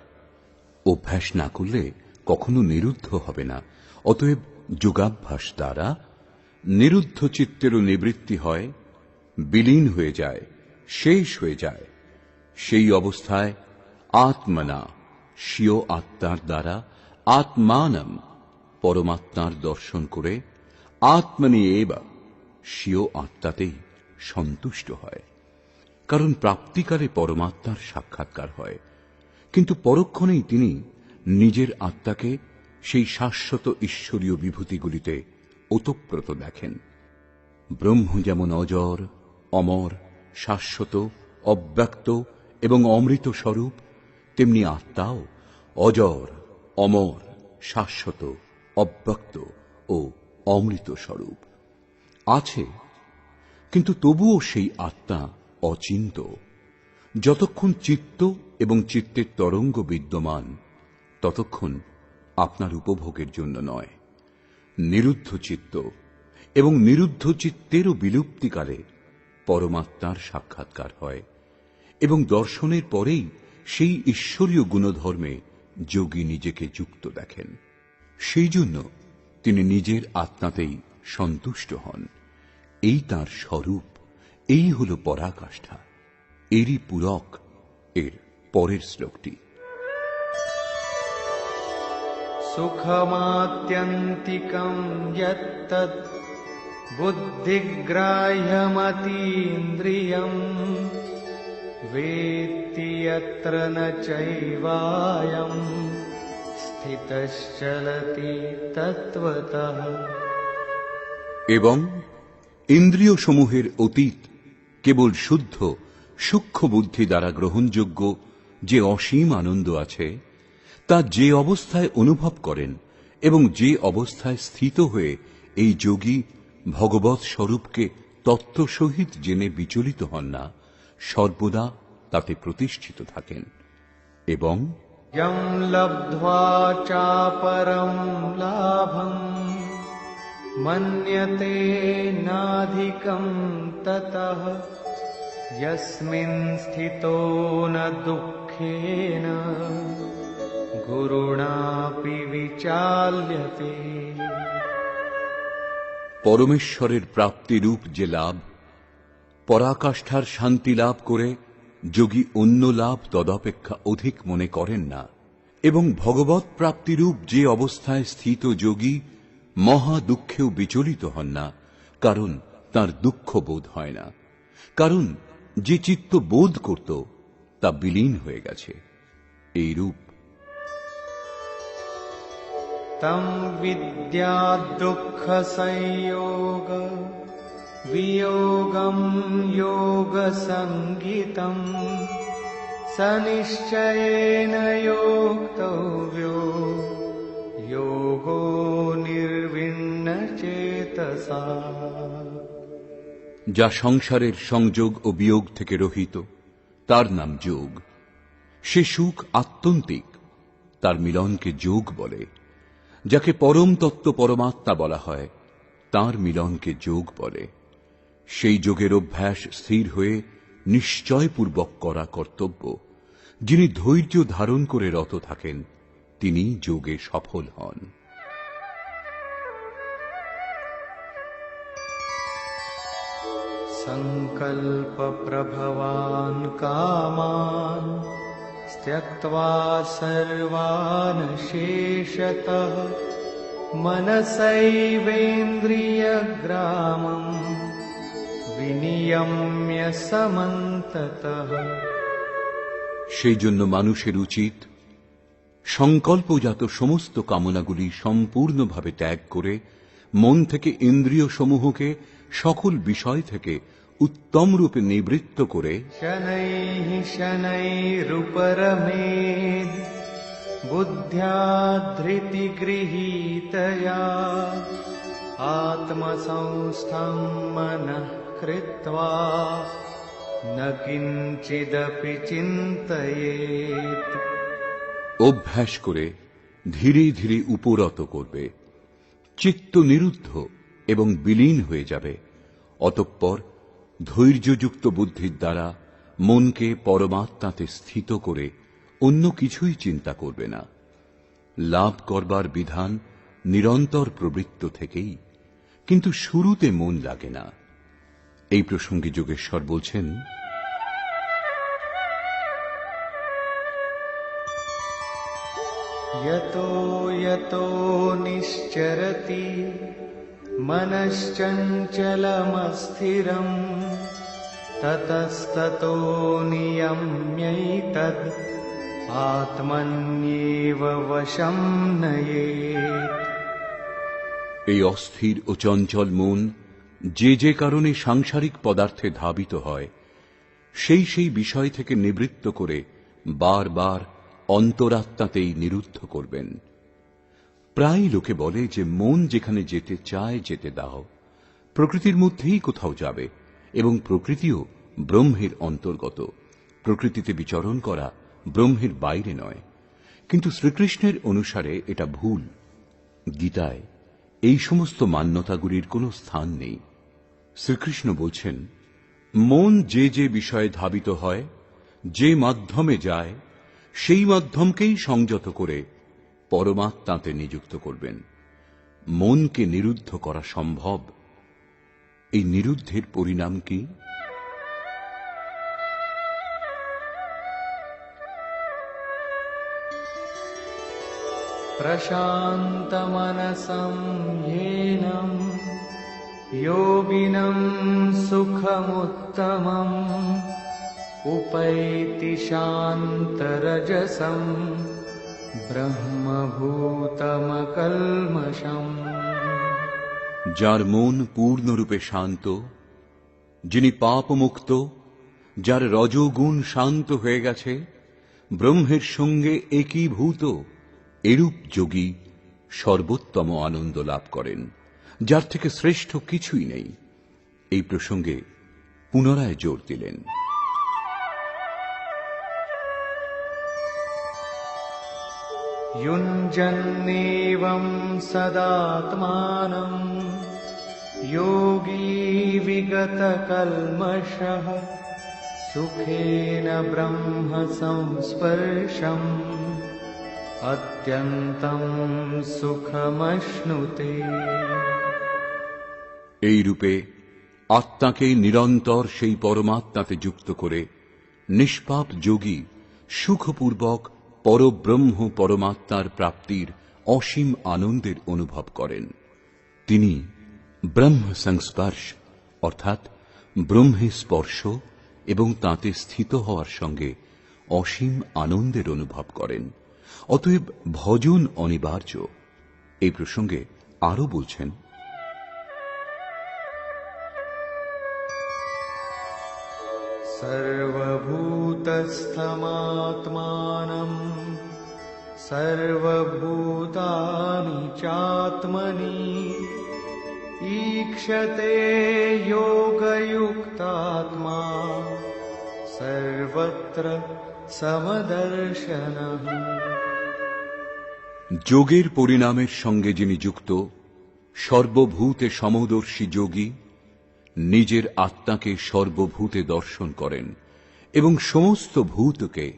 অভ্যাস না করলে কখনো নিরুদ্ধ হবে না, অতএব যোগাভ্যাস দ্বারা নিরুদ্ধ চিত্তেরও নিবৃত্তি হয়, বিলীন হয়ে যায়, শেষ হয়ে যায়। সেই অবস্থায় আত্মনা, স্বীয় আত্মার দ্বারা আত্মানম, পরমাত্মার দর্শন করে আত্মনি এব, স্বীয় আত্মাতেই সন্তুষ্ট হয়। কারণ প্রাপ্তিকালে পরমাত্মার সাক্ষাৎকার হয়, কিন্তু পরক্ষণেই তিনি নিজের আত্মাকে সেই শাশ্বত ঈশ্বরীয় বিভূতিগুলিতে ওতপ্রোত দেখেন। ব্রহ্ম যেমন অজর, অমর, শাশ্বত, অব্যক্ত এবং অমৃত স্বরূপ, তেমনি আত্মাও অজর, অমর, শাশ্বত, অব্যক্ত ও অমৃত স্বরূপ। আছে, কিন্তু তবুও সেই আত্মা অচিন্ত। যতক্ষণ চিত্ত এবং চিত্তের তরঙ্গ বিদ্যমান, ততক্ষণ আপনার উপভোগের জন্য নয়। নিরুদ্ধ চিত্ত এবং নিরুদ্ধ চিত্তেরও বিলুপ্তিকালে পরমাত্মার সাক্ষাৎকার হয় এবং দর্শনের পরেই সেই ঈশ্বরীয় গুণধর্মে যোগী নিজেকে যুক্ত দেখেন। সেই জন্য তিনি নিজের আত্মাতেই সন্তুষ্ট হন। এই তাঁর স্বরূপ, এই হল পরাকাষ্ঠা। এরই পূরক এর পরের শ্লোকটি। সুখমাত্যন্তিকং যত্তৎ বুদ্ধিগ্রাহ্যমতীন্দ্রিয়ম वेत्ति यत्र न चैवायं स्थितश्चलति तत्त्वतः। এবং ইন্দ্রিয় সমূহের অতীত কেবল শুদ্ধ সূক্ষ্ম বুদ্ধি দ্বারা গ্রহণযোগ্য যে অসীম আনন্দ আছে, তা যে অবস্থায় অনুভব করেন এবং যে অবস্থায় স্থিত হয়ে এই যোগী ভগবৎ স্বরূপকে তত্ত্ব সহিত জেনে বিচলিত হন না, সর্বদা তাতে প্রতিষ্ঠিত থাকেন। এবং यं लब्ध्वा चापरं लाभं मन्यते नाधिकं ततः यस्मिन् स्थितो न दुःखेन गुरुणापि विचाल्यते। পরমেশ্বরের প্রাপ্তিরূপ যে লাভ, পরাকাষ্ঠার শান্তি লাভ করে যোগী অন্য লাভ তদপেক্ষা অধিক মনে করেন না, এবং ভগবৎ প্রাপ্তিরূপ যে অবস্থায় স্থিত যোগী মহা দুঃখেও বিচলিত হন না, কারণ তার দুঃখ বোধ হয় না, কারণ যে চিত্ত বোধ করত তা বিলীন হয়ে গেছে। এই রূপ तं विद्या दुःख संयोग वियोगं योग संगीतं स निश्चयेन योक्तव्यो योगो निर्विण्ण चेतसा। যা সংসারের সংযোগ ও বিয়োগ থেকে রহিত, তার নাম যোগ। সে সুখ আত্যন্তিক, তার মিলনকে যোগ বলে। যাকে পরম তত্ত্ব পরমাত্মা বলা হয়, তার মিলনকে যোগ বলে। সেই যোগের অভ্যাস স্থির হয়ে নিশ্চয়পূর্বক করা কর্তব্য। যিনি ধৈর্য ধারণ করে রত থাকেন, তিনি যোগে সফল হন। संकल्प प्रभवान कामान त्यक्त्वा सर्वान् शेषतः मनसैवेन्द्रियग्रामं विनियम्य समन्ततः। সেই জন্য মানুষের উচিত সংকল্পজাত সমস্ত কামনাগুলি সম্পূর্ণভাবে ত্যাগ করে মন থেকে ইন্দ্রিয় সমূহকে সকল বিষয় থেকে উত্তম রূপে নিবৃত্ত করে शनैः शनैरुपरमेद् बुद्ध्या धृतिगृहीतया आत्मसंस्थं मनः कृत्वा न किञ्चिदपि चिन्तयेत्। অভ্যাস করে ধীরে ধীরে উপরত করবে, চিত্ত নিরুদ্ধ এবং বিলীন হয়ে যাবে। অতঃপর ধৈর্যযুক্ত বুদ্ধির দ্বারা মনকে পরমাত্মাতে স্থিত করে অন্য কিছুই চিন্তা করবে না। লাভ করবার বিধান নিরন্তর প্রবৃত্ত থেকেই, কিন্তু শুরুতে মন লাগে না। এই প্রসঙ্গে যোগেশ্বর বলছেন, यतो यतो निश्चरति मनश्चञ्चलमस्थिरम् ततस्ततो नियम्यैतद् आत्मन्येव वशं नयेत्। এই অস্থির ও চঞ্চল মন যে যে কারণে সাংসারিক পদার্থে ধাবিত হয়, সেই সেই বিষয় থেকে নিবৃত্ত করে বারবার অন্তরাত্মাতেই নিরুদ্ধ করবেন। প্রায় লোকে বলে যে মন যেখানে যেতে চায় যেতে দাও, প্রকৃতির মধ্যেই কোথাও যাবে, এবং প্রকৃতিও ব্রহ্মের অন্তর্গত। প্রকৃতিতে বিচরণ করা ব্রহ্মের বাইরে নয়। কিন্তু শ্রীকৃষ্ণের অনুসারে এটা ভুল। গীতায় এই সমস্ত মান্যতাগুলির কোনো স্থান নেই। শ্রীকৃষ্ণ বলছেন, মন যে যে বিষয়ে ধাবিত হয়, যে মাধ্যমে যায়, সেই মাধ্যমকেই সংযত করে পরমাত্মাতে নিযুক্ত করবেন। মনকে নিরুদ্ধ করা সম্ভব। এই নিরুদ্ধের পরিণাম কি? प्रशान्तमनसं येनं योगिनं सुखमुत्तमम् उपैति शान्तरजसं ब्रह्मभूतमकल्मषम्। যার মন পূর্ণরূপে শান্ত, যিনি পাপমুক্ত, যার রজোগুণ শান্ত হয়ে গেছে, ব্রহ্মের সঙ্গে একীভূত, এরূপ যোগী সর্বোত্তম আনন্দ লাভ করেন, যার থেকে শ্রেষ্ঠ কিছুই নেই। এই প্রসঙ্গে পুনরায় জোর দিলেন। युञ्जन्नेवं सदात्मानं योगी विगतकल्मषः सुखेन ब्रह्म संस्पर्शम् अत्यन्तं सुखमश्नुते। এই রূপে আত্মাকে নিরন্তর সেই পরমাত্মাতে যুক্ত করে নিষ্পাপ যোগী সুখপূর্বক পরব্রহ্ম পরমাত্মার প্রাপ্তির অসীম আনন্দের অনুভব করেন। তিনি ব্রহ্ম সংস্পর্শ অর্থাৎ ব্রহ্মে স্পর্শ এবং তাতে স্থিত হওয়ার সঙ্গে অসীম আনন্দের অনুভব করেন। অতএব ভজন অনিবার্য। এই প্রসঙ্গে আরো বলছেন, सर्वभूतस्थमात्मानं सर्वभूतानि चात्मनि ईक्षते योगयुक्तात्मा सर्वत्र समदर्शनः। যোগের পরিণামের সঙ্গে যিনি যুক্ত, সর্বভূতে সমদর্শী যোগী নিজের আত্মাকে সর্বভূতে দর্শন করেন এবং সমস্ত ভূতকে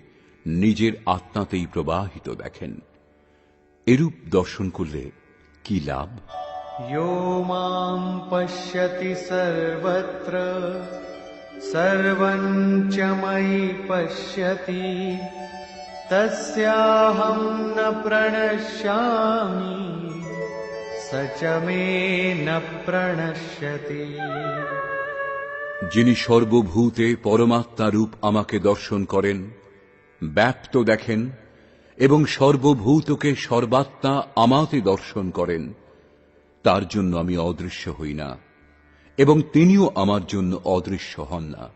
নিজের আত্মাতেই প্রবাহিত দেখেন। এরূপ দর্শন করলে কি লাভ? यो मां पश्यति सर्वत्र सर्वं च मयि पश्यति तस्याहं न प्रणश्यामि स च मे न प्रणश्यति। যিনি সর্বভূতে পরমাত্মা রূপ আমাকে দর্শন করেন, ব্যাপ্ত দেখেন এবং সর্বভূতকে সর্বাত্মা আমাতে দর্শন করেন, তার জন্য আমি অদৃশ্য হই না এবং তিনিও আমার জন্য অদৃশ্য হন না।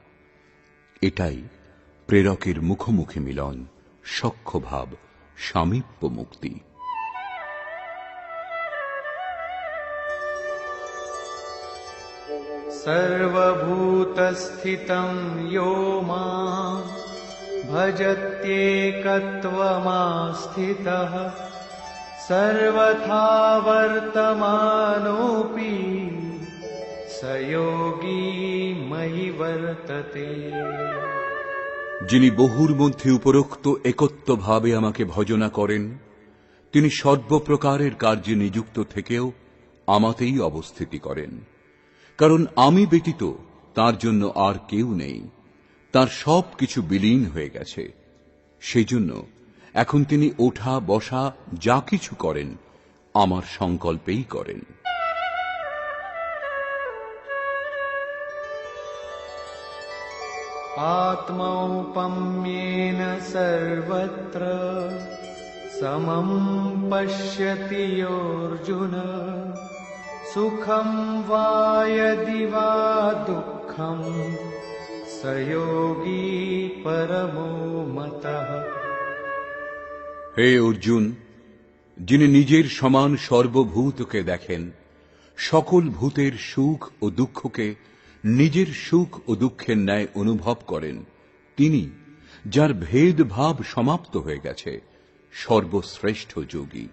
এটাই প্রেরকের মুখোমুখি মিলন, সখ্যভাব, সামীপ্য মুক্তি। सर्वभूतस्थितं यो मां भजत्येकत्वमास्थितः सर्वथा वर्तमानोऽपि स योगी मयि वर्तते। যিনি বহুর মধ্যে উপরোক্ত একত্বভাবে আমাকে ভজনা করেন, তিনি সর্বপ্রকারের কার্যে নিযুক্ত থেকেও আমাতেই অবস্থিতি করেন। কারণ আমি ব্যতীত তার জন্য আর কেউ নেই, তার সব কিছু বিলীন হয়ে গেছে। সেই জন্য এখন তিনি ওঠা বসা যা কিছু করেন আমার সংকল্পেই করেন। आत्मौपम्येन सर्वत्र समं पश्यति योऽर्जुन सुखं वा यदि वा दुःखं स योगी परमो मतः। হে অর্জুন, যিনি নিজের সমান সর্বভূতকে দেখেন, সকল ভূতের সুখ ও দুঃখকে নিজের সুখ ও দুঃখের ন্যায় অনুভব করেন, তিনি, যার ভেদভাব সমাপ্ত হয়ে গেছে, সর্বশ্রেষ্ঠ যোগী।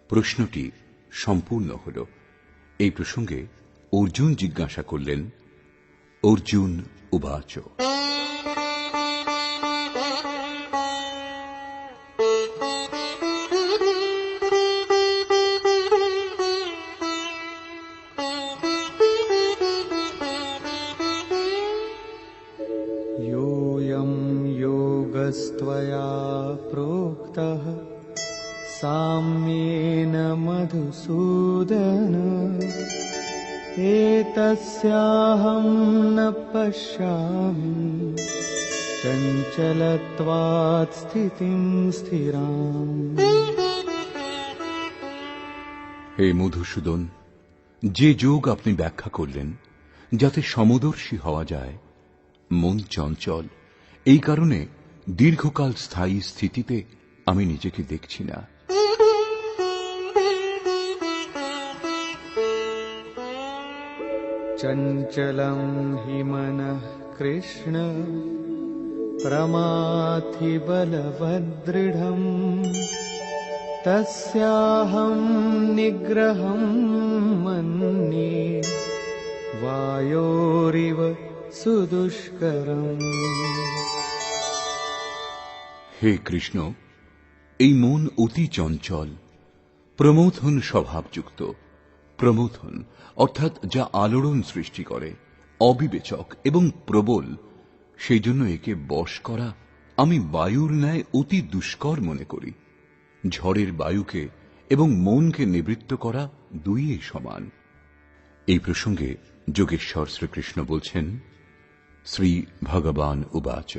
প্রশ্নটি সম্পূর্ণ হল। এই প্রসঙ্গে অর্জুন জিজ্ঞাসা করলেন, অর্জুন উবাচ। योऽयं योगस्त्वया प्रोक्तः साम्येन मधुसूदन एतस्याहं न पश्यामि चञ्चलत्वात् स्थितिं स्थिराम्। হে মধুসূদন, যে যোগ আপনি ব্যাখ্যা করলেন যাতে সমদর্শী হওয়া যায়, মন চঞ্চল, এই কারণে দীর্ঘকাল স্থায়ী স্থিতিতে আমি নিজেকে দেখছি না। चञ्चलं हि मनः कृष्ण प्रमाथि बलवदृढम् तस्याहं निग्रहं मन्ये वायोरिव सुदुष्करम्। হে কৃষ্ণ, এই মন অতি চঞ্চল, প্রমথন স্বভাবযুক্ত। প্রমথন অর্থাৎ যা আলোড়ন সৃষ্টি করে, অবিবেচক এবং প্রবল, সেই জন্য একে বশ করা আমি বায়ুর ন্যায় অতি দুষ্কর মনে করি। ঝড়ের বায়ুকে এবং মনকে নিবৃত্ত করা দুইই সমান। এই প্রসঙ্গে যোগেশ্বর শ্রীকৃষ্ণ বলছেন, শ্রী ভগবান উবাচ।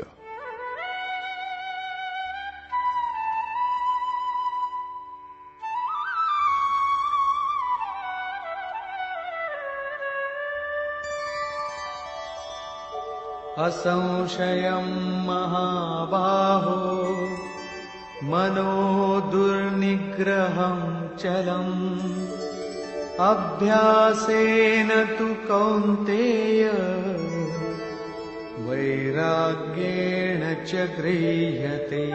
असंशयं महाबाहो मनो दुर्निग्रहं चलम् अभ्यासेन तु कौन्तेय वैराग्येण च गृह्यते।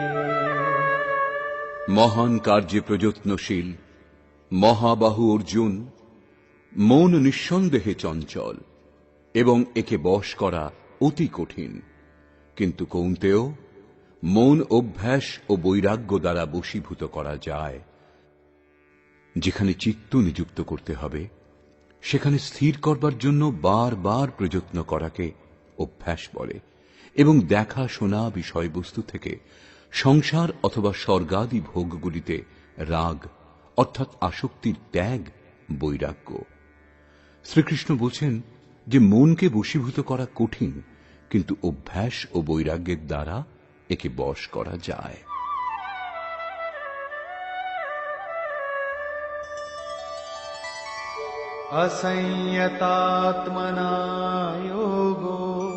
মহান কার্যে প্রযত্নশীল মহাবাহু অর্জুন, মন নিঃসন্দেহে চঞ্চল এবং একে বশ করা অতি কঠিন, কিন্তু কৌন্তেয়, মন অভ্যাস ও বৈরাগ্য দ্বারা বশীভূত করা যায়। যেখানে চিত্ত নিযুক্ত করতে হবে, সেখানে স্থির করবার জন্য বারবার প্রযত্ন করাকে অভ্যাস বলে, এবং দেখা শোনা বিষয়বস্তু থেকে সংসার অথবা স্বর্গাদি ভোগগুলিতে রাগ অর্থাৎ আসক্তির ত্যাগ বৈরাগ্য। শ্রীকৃষ্ণ বলছেন যে মনকে বশীভূত করা কঠিন, কিন্তু অভ্যাস ও বৈরাগ্যের দ্বারা একে বশ করা যায়। असंयतात्मना योगो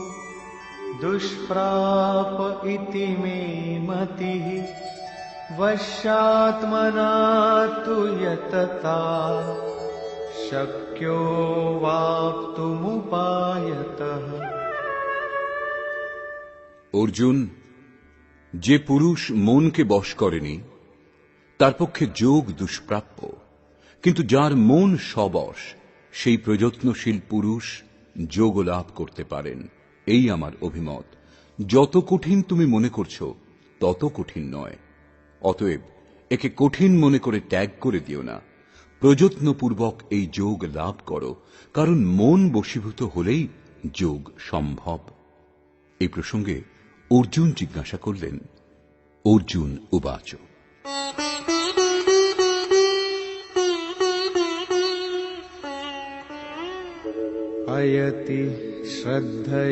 दुष्प्राप इति मे मतिः वश्यात्मना तु यतता शक्यो वाप्तुमुपायतः। অর্জুন, যে পুরুষ মনকে বশ করেনি তার পক্ষে যোগ দুষ্প্রাপ্য, কিন্তু যার মন সবশ সেই প্রযত্নশীল পুরুষ যোগ লাভ করতে পারেন। এই আমার অভিমত। যত কঠিন তুমি মনে করছো তত কঠিন নয়। অতএব একে কঠিন মনে করে ত্যাগ করে দিও না, প্রযত্নপূর্বক এই যোগ লাভ করো, কারণ মন বশীভূত হলেই যোগ সম্ভব। এই প্রসঙ্গে অর্জুন জিজ্ঞাসা করলেন, অর্জুন উবাচ। अयति श्रद्धयोपेतो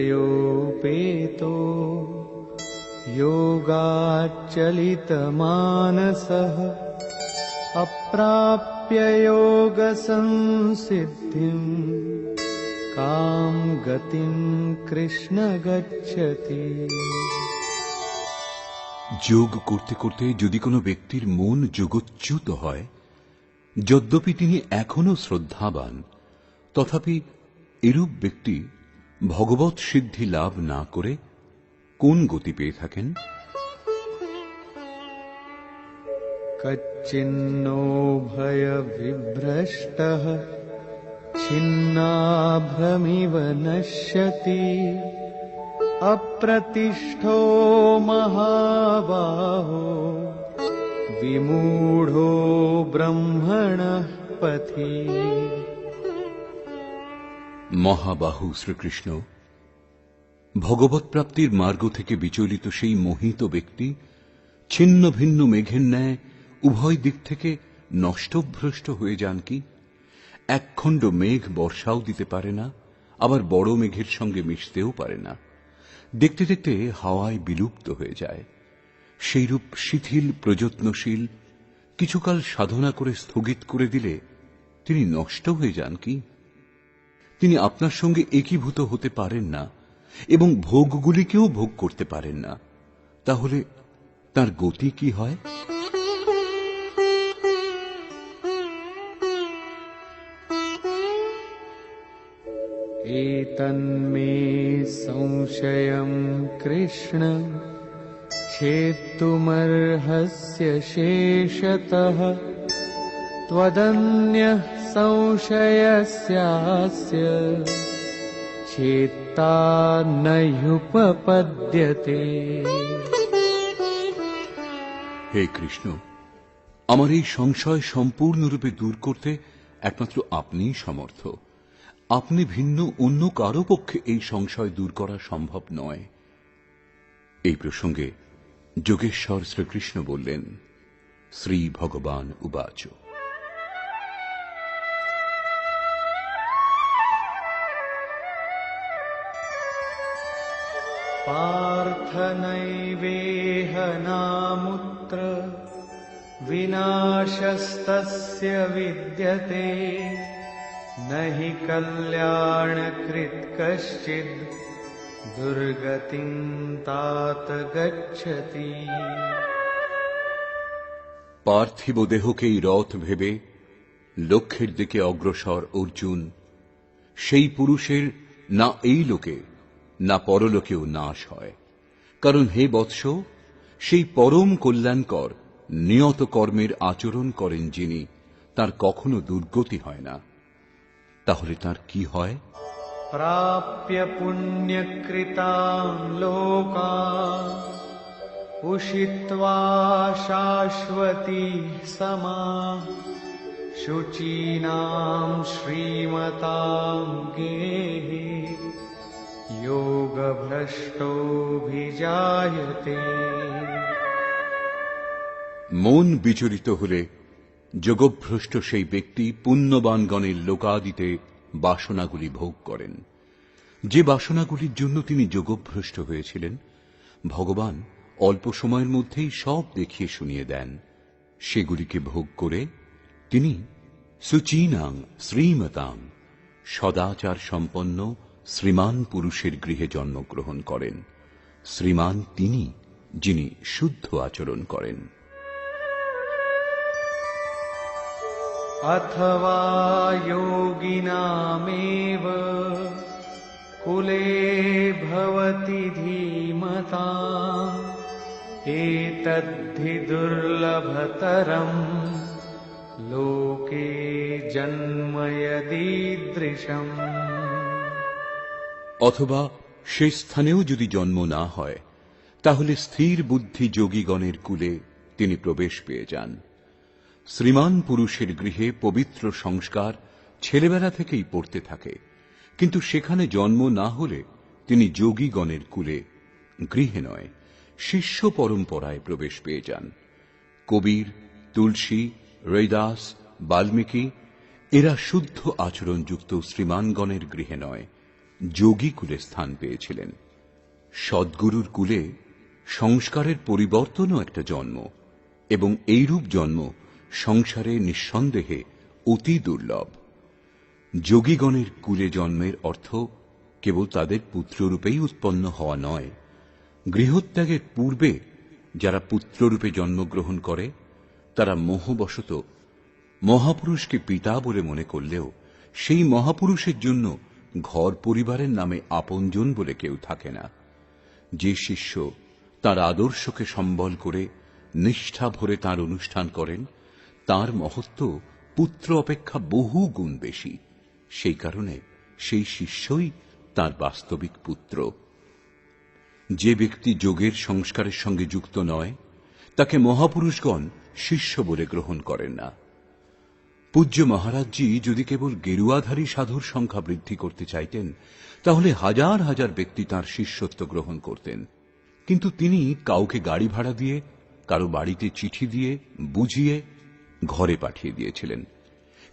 योगाच्चलितमानसः अप्राप्य योग संसिद्धिम् काम गतिं कृष्ण गच्छति। যোগ করতে করতে যদি কোনো ব্যক্তির মন যোগচ্যুত হয়, যদ্যপি তিনি এখনো শ্রদ্ধাবান, তথাপি এরূপ ব্যক্তি ভগবৎ সিদ্ধি লাভ না করে কোন গতি পেয়ে থাকেন? कच्चिन्नो भय विभ्रष्टः छिन्नाभ्रमिव नश्यति अप्रतिष्ठो महाबाहो विमूढो ब्रह्मणः पथि। মহাবাহু শ্রীকৃষ্ণ, ভগবৎ প্রাপ্তির মার্গ থেকে বিচলিত সেই মোহিত ব্যক্তি ছিন্ন ভিন্ন মেঘের ন্যায় উভয় দিক থেকে নষ্টভ্রষ্ট হয়ে যান কি? একখণ্ড মেঘ বর্ষাও দিতে পারে না, আবার বড় মেঘের সঙ্গে মিশতেও পারে না। দেখতে দেখতে হাওয়ায় বিলুপ্ত হয়ে যায়। সেইরূপ শিথিল প্রযত্নশীল কিছুকাল সাধনা করে স্থগিত করে দিলে তিনি নষ্ট হয়ে যান কি? তিনি আপনার সঙ্গে একীভূত হতে পারেন না এবং ভোগগুলিকেও ভোগ করতে পারেন না। তাহলে তার গতি কি হয়? एतन्मे संशयं कृष्ण छेत्तुमर्हस्य शेषतः त्वदन्यः संशयस्यास्य चेत्ता नह्युपपद्यते। হে কৃষ্ণ, আমার এই সংশয় সম্পূর্ণরূপে দূর করতে একমাত্র আপনিই সমর্থ। আপনি ভিন্ন অন্য কারো পক্ষে এই সংশয় দূর করা সম্ভব নয়। এই প্রসঙ্গে যোগেশ্বর শ্রীকৃষ্ণ বললেন, শ্রী ভগবান উবাচ। पार्थ नैवेह नामुत्र विनाशस्तस्य विद्यते न हि कल्याणकृत् कश्चिद् दुर्गतिं तात गच्छति। পার্থিব দেহকেই রথ ভেবে লক্ষ্যের দিকে অগ্রসর অর্জুন, সেই পুরুষের না এই লোকে না পরলোকেও নাশ হয়। কারণ হে বৎস, সেই পরম কল্যাণকর নিয়ত কর্মের আচরণ করেন যিনি, তার কখনো দুর্গতি হয় না। তাহলে তার কি হয়? प्राप्य पुण्यकृतान् लोकान् उषित्वा शाश्वती समाः शुचीनां श्रीमतां गेहे योगभ्रष्टोऽभिजायते। মন বিচলিত হলে যোগভ্রষ্ট সেই ব্যক্তি পুণ্যবানগণের লোকাদিতে বাসনাগুলি ভোগ করেন। যে বাসনাগুলির জন্য তিনি যোগভ্রষ্ট হয়েছিলেন, ভগবান অল্প সময়ের মধ্যেই সব দেখিয়ে শুনিয়ে দেন। সেগুলিকে ভোগ করে তিনি সুচীনাং শ্রীমতাং সদাচার সম্পন্ন শ্রীমান পুরুষের গৃহে জন্মগ্রহণ করেন। শ্রীমান তিনি, যিনি শুদ্ধ আচরণ করেন। अथवा योगिनामेव कुले भवति धीमताम् एतद्धि दुर्लभतरम् लोके जन्म यदीदृशम्। অথবা সে স্থানেও যদি জন্ম না হয়, তাহলে স্থির বুদ্ধি যোগীগণের কুলে তিনি প্রবেশ পেয়ে যান। শ্রীমান পুরুষের গৃহে পবিত্র সংস্কার ছেলেবেলা থেকেই পড়তে থাকে, কিন্তু সেখানে জন্ম না হলে তিনি যোগীগণের কুলে, গৃহে নয়, শিষ্য পরম্পরায় প্রবেশ পেয়ে যান। কবির, তুলসী, রৈদাস, বাল্মীকি এরা শুদ্ধ আচরণযুক্ত শ্রীমানগণের গৃহে নয়, যোগী কুলে স্থান পেয়েছিলেন। সদ্গুরুর কুলে সংস্কারের পরিবর্তনও একটা জন্ম, এবং এইরূপ জন্ম সংসারে নিঃসন্দেহে অতি দুর্লভ। যোগীগণের কুলে জন্মের অর্থ কেবল তাদের পুত্ররূপেই উৎপন্ন হওয়া নয়, গৃহত্যাগের পূর্বে যারা পুত্ররূপে জন্মগ্রহণ করে তারা মোহবশত মহাপুরুষকে পিতা বলে মনে করলেও সেই মহাপুরুষের জন্য ঘর পরিবারের নামে আপনজন বলে কেউ থাকে না। যে শিষ্য তার আদর্শকে সম্বল করে নিষ্ঠা ভরে তার অনুষ্ঠান করেন, তার মহত্ব পুত্র অপেক্ষা বহু গুণ বেশি। সেই কারণে সেই শিষ্যই তার বাস্তবিক পুত্র। যে ব্যক্তি যোগের সংস্কারের সঙ্গে যুক্ত নয়, তাকে মহাপুরুষগণ শিষ্য বলে গ্রহণ করেন না। পূজ্য মহারাজজি যদি কেবল গেরুয়াধারী সাধুর সংখ্যা বৃদ্ধি করতে চাইতেন, তাহলে হাজার হাজার ব্যক্তি তাঁর শিষ্যত্ব গ্রহণ করতেন। কিন্তু তিনি কাউকে গাড়ি ভাড়া দিয়ে, কারো বাড়িতে চিঠি দিয়ে বুঝিয়ে ঘরে পাঠিয়ে দিয়েছিলেন।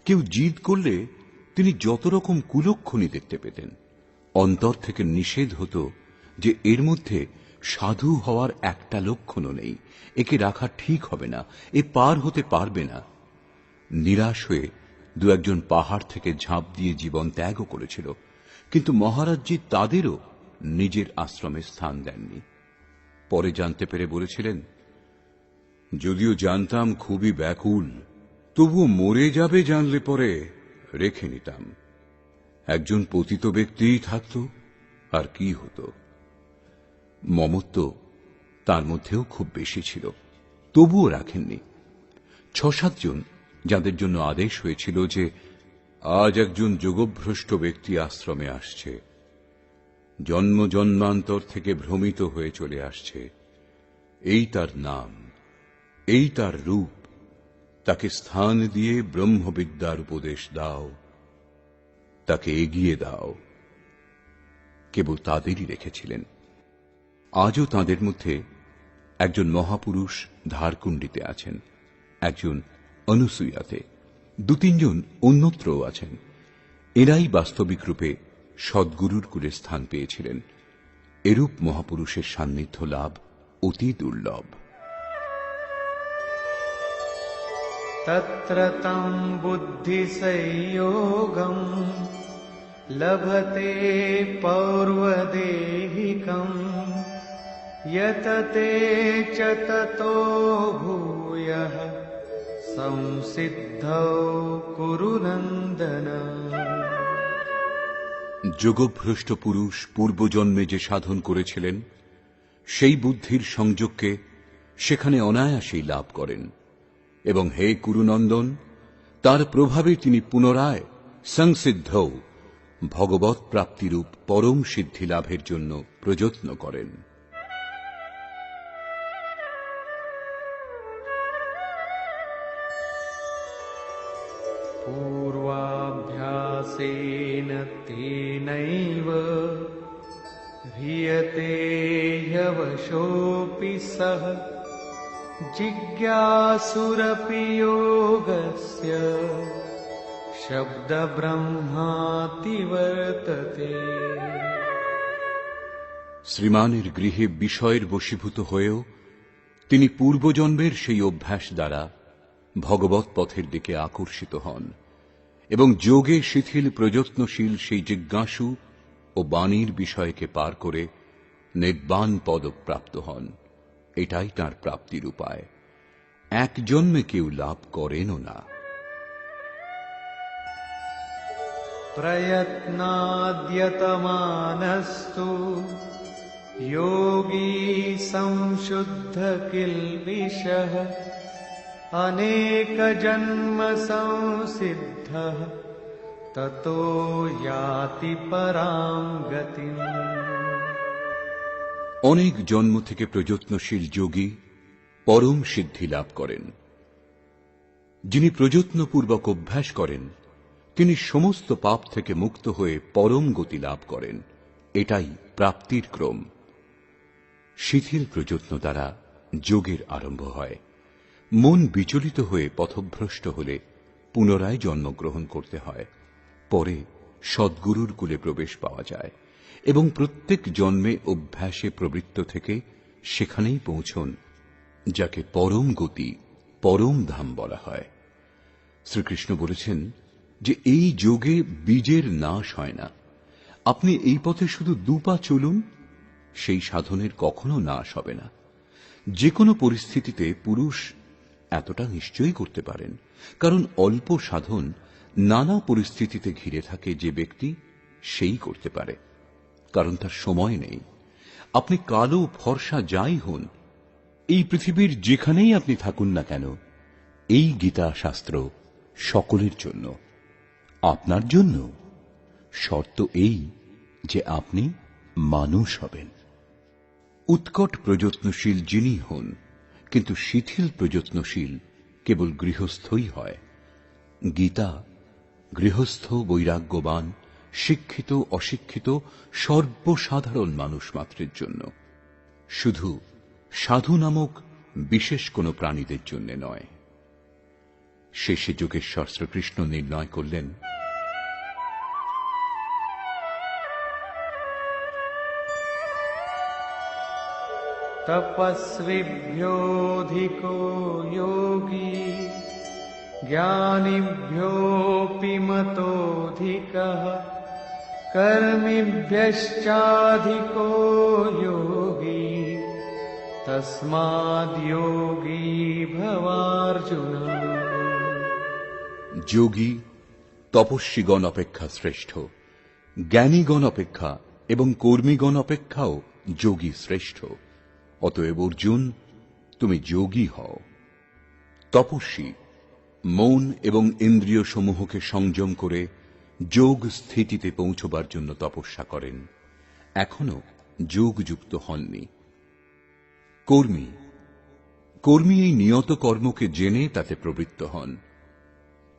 কেউ জিদ করলে তিনি যত রকম কুলক্ষণী দেখতে পেতেন। অন্তর থেকে নিষেধ হতো যে এর মধ্যে সাধু হওয়ার একটা লক্ষণও নেই, একে রাখা ঠিক হবে না, এ পার হতে পারবে না। নিরাশ হয়ে দু একজন পাহাড় থেকে ঝাঁপ দিয়ে জীবন ত্যাগও করেছিল, কিন্তু মহারাজজি তাদেরও নিজের আশ্রমে স্থান দেননি। পরে জানতে পেরে বলেছিলেন, যদিও জানতাম খুবই ব্যাকুল, তবুও মরে যাবে জানলে পরে রেখে নিতাম। একজন পতিত ব্যক্তিই থাকত, আর কি হতো। মমত্ব তার মধ্যেও খুব বেশি ছিল, তবুও রাখেননি। ৬-৭ জন যাদের জন্য আদেশ হয়েছিল যে আজ একজন যোগভ্রষ্ট ব্যক্তি আশ্রমে আসছে, জন্ম জন্মান্তর থেকে ভ্রমিত হয়ে চলে আসছে, এই তার নাম, এই তার রূপ, তাকে স্থান দিয়ে ব্রহ্মবিদ্যার উপদেশ দাও, তাকে এগিয়ে দাও। কেবল তাদেরই রেখেছিলেন। আজও তাঁদের মধ্যে একজন মহাপুরুষ ধারকুণ্ডিতে আছেন, একজন অনুসূয়াতে, ২-৩ জন অন্যত্রও আছেন। এরাই বাস্তবিক রূপে সদ্গুরুর কুলে স্থান পেয়েছিলেন। এরূপ মহাপুরুষের সান্নিধ্য লাভ অতি দুর্লভ। তত্র তং বুদ্ধি সংযোগম লভতে পৌর্বদেহিকম यतते च ततो भूयः संसिद्धौ कुरु नन्दन। যোগভ্রষ্ট পুরুষ পূর্বজন্মে যে সাধন করেছিলেন, সেই বুদ্ধির সংযোগকে সেখানে অনায়াসেই লাভ করেন, এবং হে কুরুনন্দন, তার প্রভাবে তিনি পুনরায় সংসিদ্ধৌ ভগবৎ প্রাপ্তিরূপ পরম সিদ্ধি লাভের জন্য প্রযত্ন করেন। पूर्वाभ्यासेन तेनैव ह्रियते ह्यवशोऽपि सः जिज्ञासुरपि योगस्य शब्दब्रह्माति वर्तते। শ্রীমানের গৃহে বিষয়ের বশীভূত হয়েও তিনি পূর্বজন্মের সেই অভ্যাস দ্বারা ভগবৎ পথের দিকে আকর্ষিত হন এবং যোগে শিথিল প্রযত্নশীল সেই জিজ্ঞাসু ও বাণীর বিষয়কে পার করে নির্বাণ পদ প্রাপ্ত হন। এটাই তাঁর প্রাপ্তির উপায়। এক জন্মে কেউ লাভ করেনও না। प्रयत्नाद्यतमानस्तु योगी संशुद्ध किल्बिषः अनेक जन्म संसिद्धः ततो याति परां गतिम्। অনেক জন্ম থেকে প্রযত্নশীল যোগী পরম সিদ্ধি লাভ করেন। যিনি প্রযত্নপূর্বক অভ্যাস করেন, তিনি সমস্ত পাপ থেকে মুক্ত হয়ে পরম গতি লাভ করেন। এটাই প্রাপ্তির ক্রম। শিথিল প্রযত্ন দ্বারা যোগের আরম্ভ হয়। মন বিচলিত হয়ে পথভ্রষ্ট হলে পুনরায় জন্মগ্রহণ করতে হয়। পরে সদ্গুরুর কুলে প্রবেশ পাওয়া যায় এবং প্রত্যেক জন্মে অভ্যাসে প্রবৃত্ত থেকে সেখানেই পৌঁছন, যাকে পরম গতি পরম ধাম বলা হয়। শ্রীকৃষ্ণ বলেছেন যে এই যোগে বীজের নাশ হয় না। আপনি এই পথে শুধু দুপা চলুন, সেই সাধনের কখনো নাশ হবে না। যে কোনো পরিস্থিতিতে পুরুষ এতটা নিশ্চয়ই করতে পারেন, কারণ অল্প সাধন নানা পরিস্থিতিতে ঘিরে থাকে যে ব্যক্তি সেই করতে পারে, কারণ তার সময় নেই। আপনি কালো ফর্সা যাই হন, এই পৃথিবীর যেখানেই আপনি থাকুন না কেন, এই গীতা শাস্ত্র সকলের জন্য, আপনার জন্য। শর্ত এই যে আপনি মানুষ হবেন। উৎকট প্রযত্নশীল যিনি হন, কিন্তু শিথিল প্রযত্নশীল কেবল গৃহস্থই হয়। গীতা গৃহস্থ, বৈরাগ্যবান, শিক্ষিত, অশিক্ষিত সর্বসাধারণ মানুষ মাত্রের জন্য, শুধু সাধু নামক বিশেষ কোন প্রাণীদের জন্য নয়। শেষে যোগেশ্বর শ্রীকৃষ্ণ নির্ণয় করলেন, তপস্বিভ্যোऽধিকো যোগী জ্ঞানিভ্যোऽপি মতোऽধিকः কর্মিভ্যশ্চাধিকো যোগী তস্মাদ্ যোগী ভবার্জুন। যোগী তপস্বীগণ অপেক্ষা শ্রেষ্ঠ, জ্ঞানীগণ অপেক্ষা এবং কর্মীগণ অপেক্ষাও যোগী শ্রেষ্ঠ। অতএব অর্জুন, তুমি যোগী হও। তপস্বী মন এবং ইন্দ্রিয় সমূহকে সংযম করে যোগ স্থিতিতে পৌঁছবার জন্য তপস্যা করেন, এখনো যোগযুক্ত হননি। কর্মী কর্মী এই নিয়ত কর্মকে জেনে তাতে প্রবৃত্ত হন।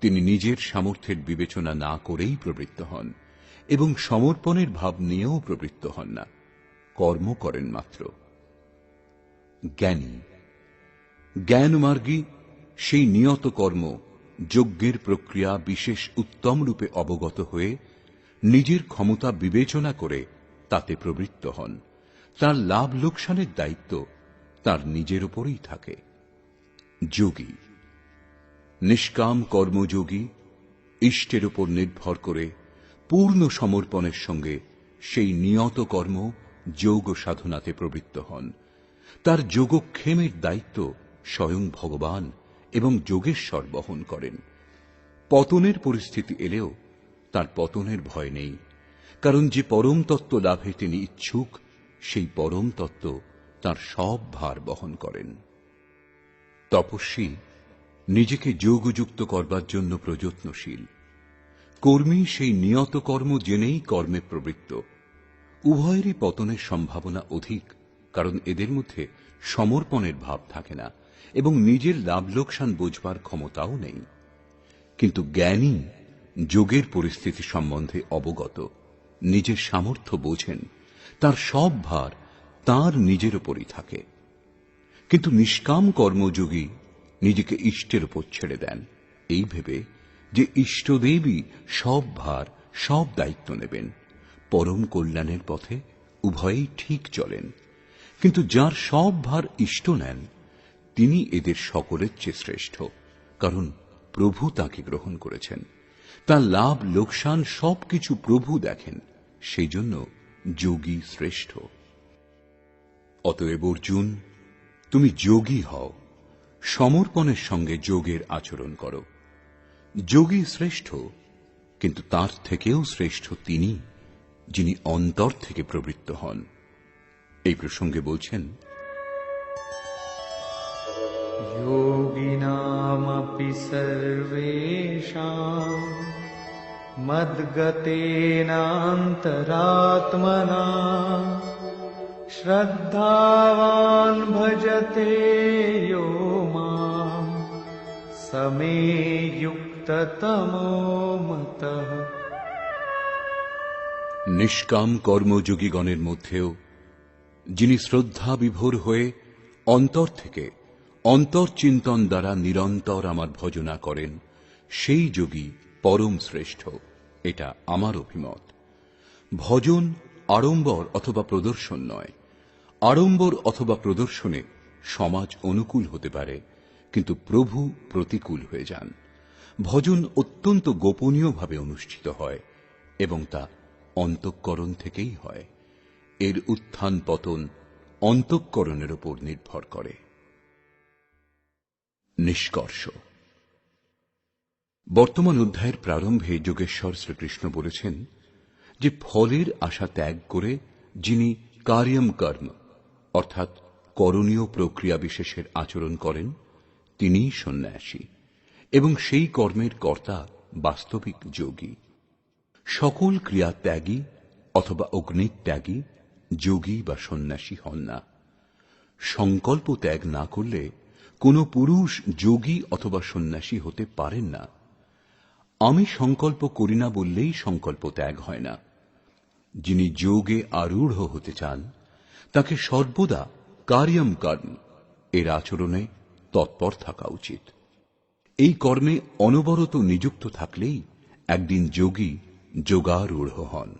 তিনি নিজের সামর্থ্যের বিবেচনা না করেই প্রবৃত্ত হন এবং সমর্পণের ভাব নিয়েও প্রবৃত্ত হন না, কর্ম করেন মাত্র। জ্ঞানী জ্ঞানমার্গী সেই নিয়ত কর্ম, যজ্ঞের প্রক্রিয়া বিশেষ উত্তম রূপে অবগত হয়ে নিজের ক্ষমতা বিবেচনা করে তাতে প্রবৃত্ত হন। তার লাভ লোকসানের দায়িত্ব তার নিজের উপরেই থাকে। যোগী নিষ্কাম কর্মযোগী ইষ্টের উপর নির্ভর করে পূর্ণ সমর্পণের সঙ্গে সেই নিয়ত কর্ম যোগ সাধনাতে প্রবৃত্ত হন। তার যোগক্ষেমের দায়িত্ব স্বয়ং ভগবান এবং যোগেশ্বর বহন করেন। পতনের পরিস্থিতি এলেও তার পতনের ভয় নেই, কারণ যে পরম তত্ত্ব লাভে তিনি ইচ্ছুক, সেই পরম তত্ত্ব তার সব ভার বহন করেন। তপস্বী নিজেকে যোগযুক্ত করবার জন্য প্রযত্নশীল, কর্মী সেই নিয়ত কর্ম জেনেই কর্মে প্রবৃত্ত। উভয়েরই পতনের সম্ভাবনা অধিক, কারণ এদের মধ্যে সমর্পণের ভাব থাকে না এবং নিজের লাভ লোকসান বোঝবার ক্ষমতাও নেই। কিন্তু জ্ঞানী যোগের পরিস্থিতি সম্বন্ধে অবগত, নিজের সামর্থ্য বোঝেন, তার সব ভার তাঁর নিজের উপরই থাকে। কিন্তু নিষ্কাম কর্মযোগী নিজেকে ইষ্টের উপর ছেড়ে দেন, এই ভেবে যে ইষ্টদেবী সব ভার, সব দায়িত্ব নেবেন। পরম কল্যাণের পথে উভয়েই ঠিক চলেন। কিন্তু যার সব ভার ইষ্ট নেন, তিনি এদের সকলের চেয়ে শ্রেষ্ঠ, কারণ প্রভু তাকে গ্রহণ করেছেন। তার লাভ লোকসান সবকিছু প্রভু দেখেন, সেই জন্য যোগী শ্রেষ্ঠ। অতএব অর্জুন, তুমি যোগী হও, সমর্পণের সঙ্গে যোগের আচরণ করো। যোগী শ্রেষ্ঠ, কিন্তু তার থেকেও শ্রেষ্ঠ তিনি, যিনি অন্তর থেকে প্রবৃত্ত হন। এই প্রসঙ্গে বলছেন, যোগিনামপি সর্বেষাং মদ্গতেনান্তরাত্মনা শ্রদ্ধাবান ভজতে যো মাম সমে যুক্ততমো মতঃ। নিষ্কাম কর্মযোগীগণের মধ্যেও যিনি শ্রদ্ধা বিভোর হয়ে অন্তর থেকে অন্তর্চিন্তন দ্বারা নিরন্তর আমার ভজনা করেন, সেই যোগী পরম শ্রেষ্ঠ, এটা আমার অভিমত। ভজন আড়ম্বর অথবা প্রদর্শন নয়। আড়ম্বর অথবা প্রদর্শনে সমাজ অনুকূল হতে পারে, কিন্তু প্রভু প্রতিকূল হয়ে যান। ভজন অত্যন্ত গোপনীয়ভাবে অনুষ্ঠিত হয় এবং তা অন্তঃকরণ থেকেই হয়। এর উত্থান পতন অন্তঃকরণের উপর নির্ভর করে। নিষ্কর্ষ। বর্তমান অধ্যায়ের প্রারম্ভে যোগেশ্বর শ্রীকৃষ্ণ বলেছেন যে ফলের আশা ত্যাগ করে যিনি কার্যম কর্ম অর্থাৎ করণীয় প্রক্রিয়া বিশেষের আচরণ করেন তিনিই সন্ন্যাসী এবং সেই কর্মের কর্তা বাস্তবিক যোগী। সকল ক্রিয়া ত্যাগী অথবা অগ্নিত্যাগী যোগী বা সন্ন্যাসী হন না। সংকল্প ত্যাগ না করলে কোন পুরুষ যোগী অথবা সন্ন্যাসী হতে পারেন না। আমি সংকল্প করি না বললেই সংকল্প ত্যাগ হয় না। যিনি যোগে আরূঢ় হতে চান তাকে সর্বদা কার্যম কর্ম এর আচরণে তৎপর থাকা উচিত। এই কর্মে অনবরত নিযুক্ত থাকলেই একদিন যোগী যোগারূঢ় হন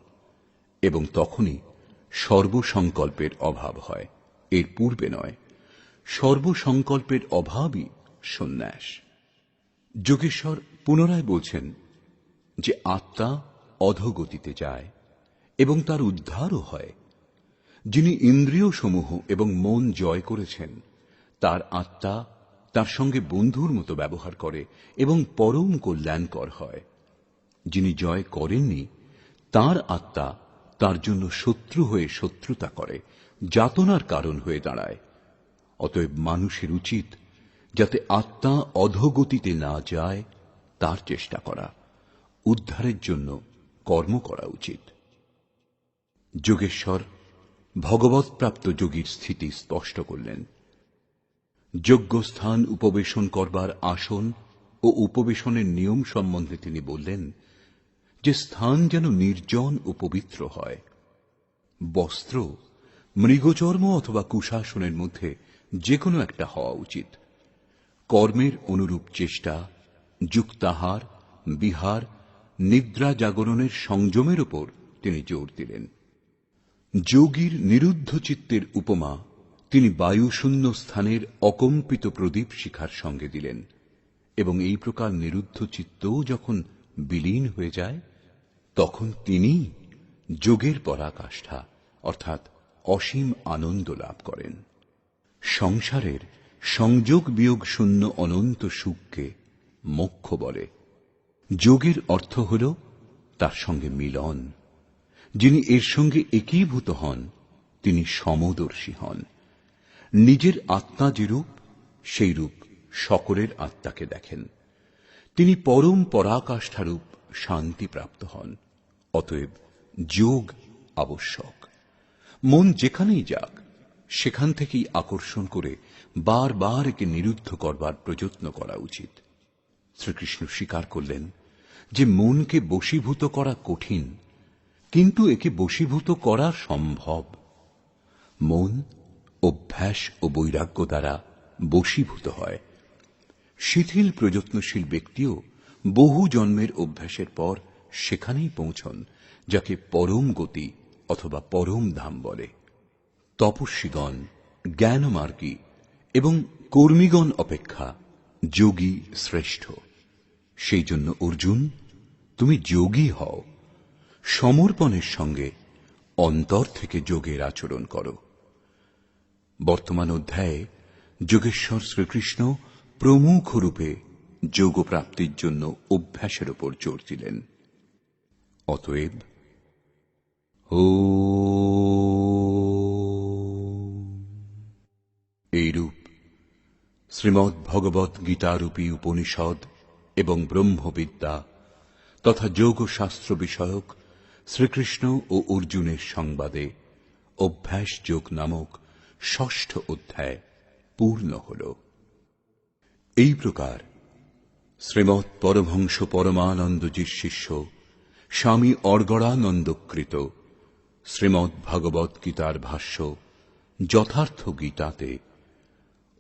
এবং তখনই সর্বসংকল্পের অভাব হয়, এর পূর্বে নয়। সর্বসংকল্পের অভাবই সন্ন্যাস। যোগেশ্বর পুনরায় বলছেন যে আত্মা অধোগতিতে যায় এবং তার উদ্ধারও হয়। যিনি ইন্দ্রিয় সমূহ এবং মন জয় করেছেন তার আত্মা তার সঙ্গে বন্ধুর মতো ব্যবহার করে এবং পরম কল্যাণকর হয়। যিনি জয় করেননি তার আত্মা তার জন্য শত্রু হয়ে শত্রুতা করে, যাতনার কারণ হয়ে দাঁড়ায়। অতএব মানুষের উচিত যাতে আত্মা অধোগতিতে না যায় তার চেষ্টা করা, উদ্ধারের জন্য কর্ম করা উচিত। যোগেশ্বর ভগবৎপ্রাপ্ত যোগীর স্থিতি স্পষ্ট করলেন। যজ্ঞস্থান উপবেশন করবার আসন ও উপবেশনের নিয়ম সম্বন্ধে তিনি বললেন যে স্থান যেন নির্জন ও পবিত্র হয়। বস্ত্র মৃগচর্ম অথবা কুশাসনের মধ্যে যে কোনো একটা হওয়া উচিত। কর্মের অনুরূপ চেষ্টা, যুক্তাহার, বিহার, নিদ্রা জাগরণের সংযমের উপর তিনি জোর দিলেন। যোগীর নিরুদ্ধ চিত্তের উপমা তিনি বায়ুশূন্য স্থানের অকম্পিত প্রদীপ শিখার সঙ্গে দিলেন এবং এই প্রকার নিরুদ্ধ চিত্তও যখন বিলীন হয়ে যায় তখন তিনি যোগের পরাকাষ্ঠা অর্থাৎ অসীম আনন্দ লাভ করেন। সংসারের সংযোগ বিয়োগ শূন্য অনন্ত সুখকে মোক্ষ বলে। যোগের অর্থ হল তার সঙ্গে মিলন। যিনি এর সঙ্গে একীভূত হন তিনি সমদর্শী হন। নিজের আত্মা যেরূপ সেই রূপ সকলের আত্মাকে দেখেন। তিনি পরম পরাকাষ্ঠারূপ শান্তি প্রাপ্ত হন। অতএব যোগ আবশ্যক। মন যেখানেই যাক সেখান থেকেই আকর্ষণ করে বারবার একে নিরুদ্ধ করবার প্রযত্ন করা উচিত। শ্রীকৃষ্ণ স্বীকার করলেন যে মনকে বশীভূত করা কঠিন, কিন্তু একে বশীভূত করা সম্ভব। মন অভ্যাস ও বৈরাগ্য দ্বারা বশীভূত হয়। শিথিল প্রযত্নশীল ব্যক্তিও বহু জন্মের অভ্যাসের পর সেখানেই পৌঁছন যাকে পরম গতি অথবা পরম ধাম বলে। তপস্বীগণ, জ্ঞানমার্গী এবং কর্মীগণ অপেক্ষা যোগী শ্রেষ্ঠ। সেই জন্য অর্জুন, তুমি যোগী হও। সমর্পণের সঙ্গে অন্তর থেকে যোগের আচরণ করো। বর্তমান অধ্যায়ে যোগেশ্বর শ্রীকৃষ্ণ প্রমুখ রূপে যোগ প্রাপ্তির জন্য অভ্যাসের উপর জোর দিলেন। অতএব এইরূপ শ্রীমদ্ ভগবৎ গীতারূপী উপনিষদ এবং ব্রহ্মবিদ্যা তথা যোগশাস্ত্র বিষয়ক শ্রীকৃষ্ণ ও অর্জুনের সংবাদে অভ্যাস যোগ নামক ষষ্ঠ অধ্যায় পূর্ণ হল। এই প্রকার শ্রীমৎ পরমহংস পরমানন্দজির শিষ্য স্বামী অর্গড়ানন্দকৃত শ্রীমদ্ ভগবৎ গীতার ভাষ্য যথার্থ গীতাতে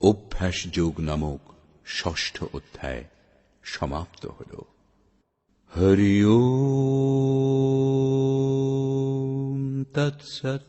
অভ্যাস যোগ নামক ষষ্ঠ অধ্যায় সমাপ্ত হল। হরি ওম তৎসৎ।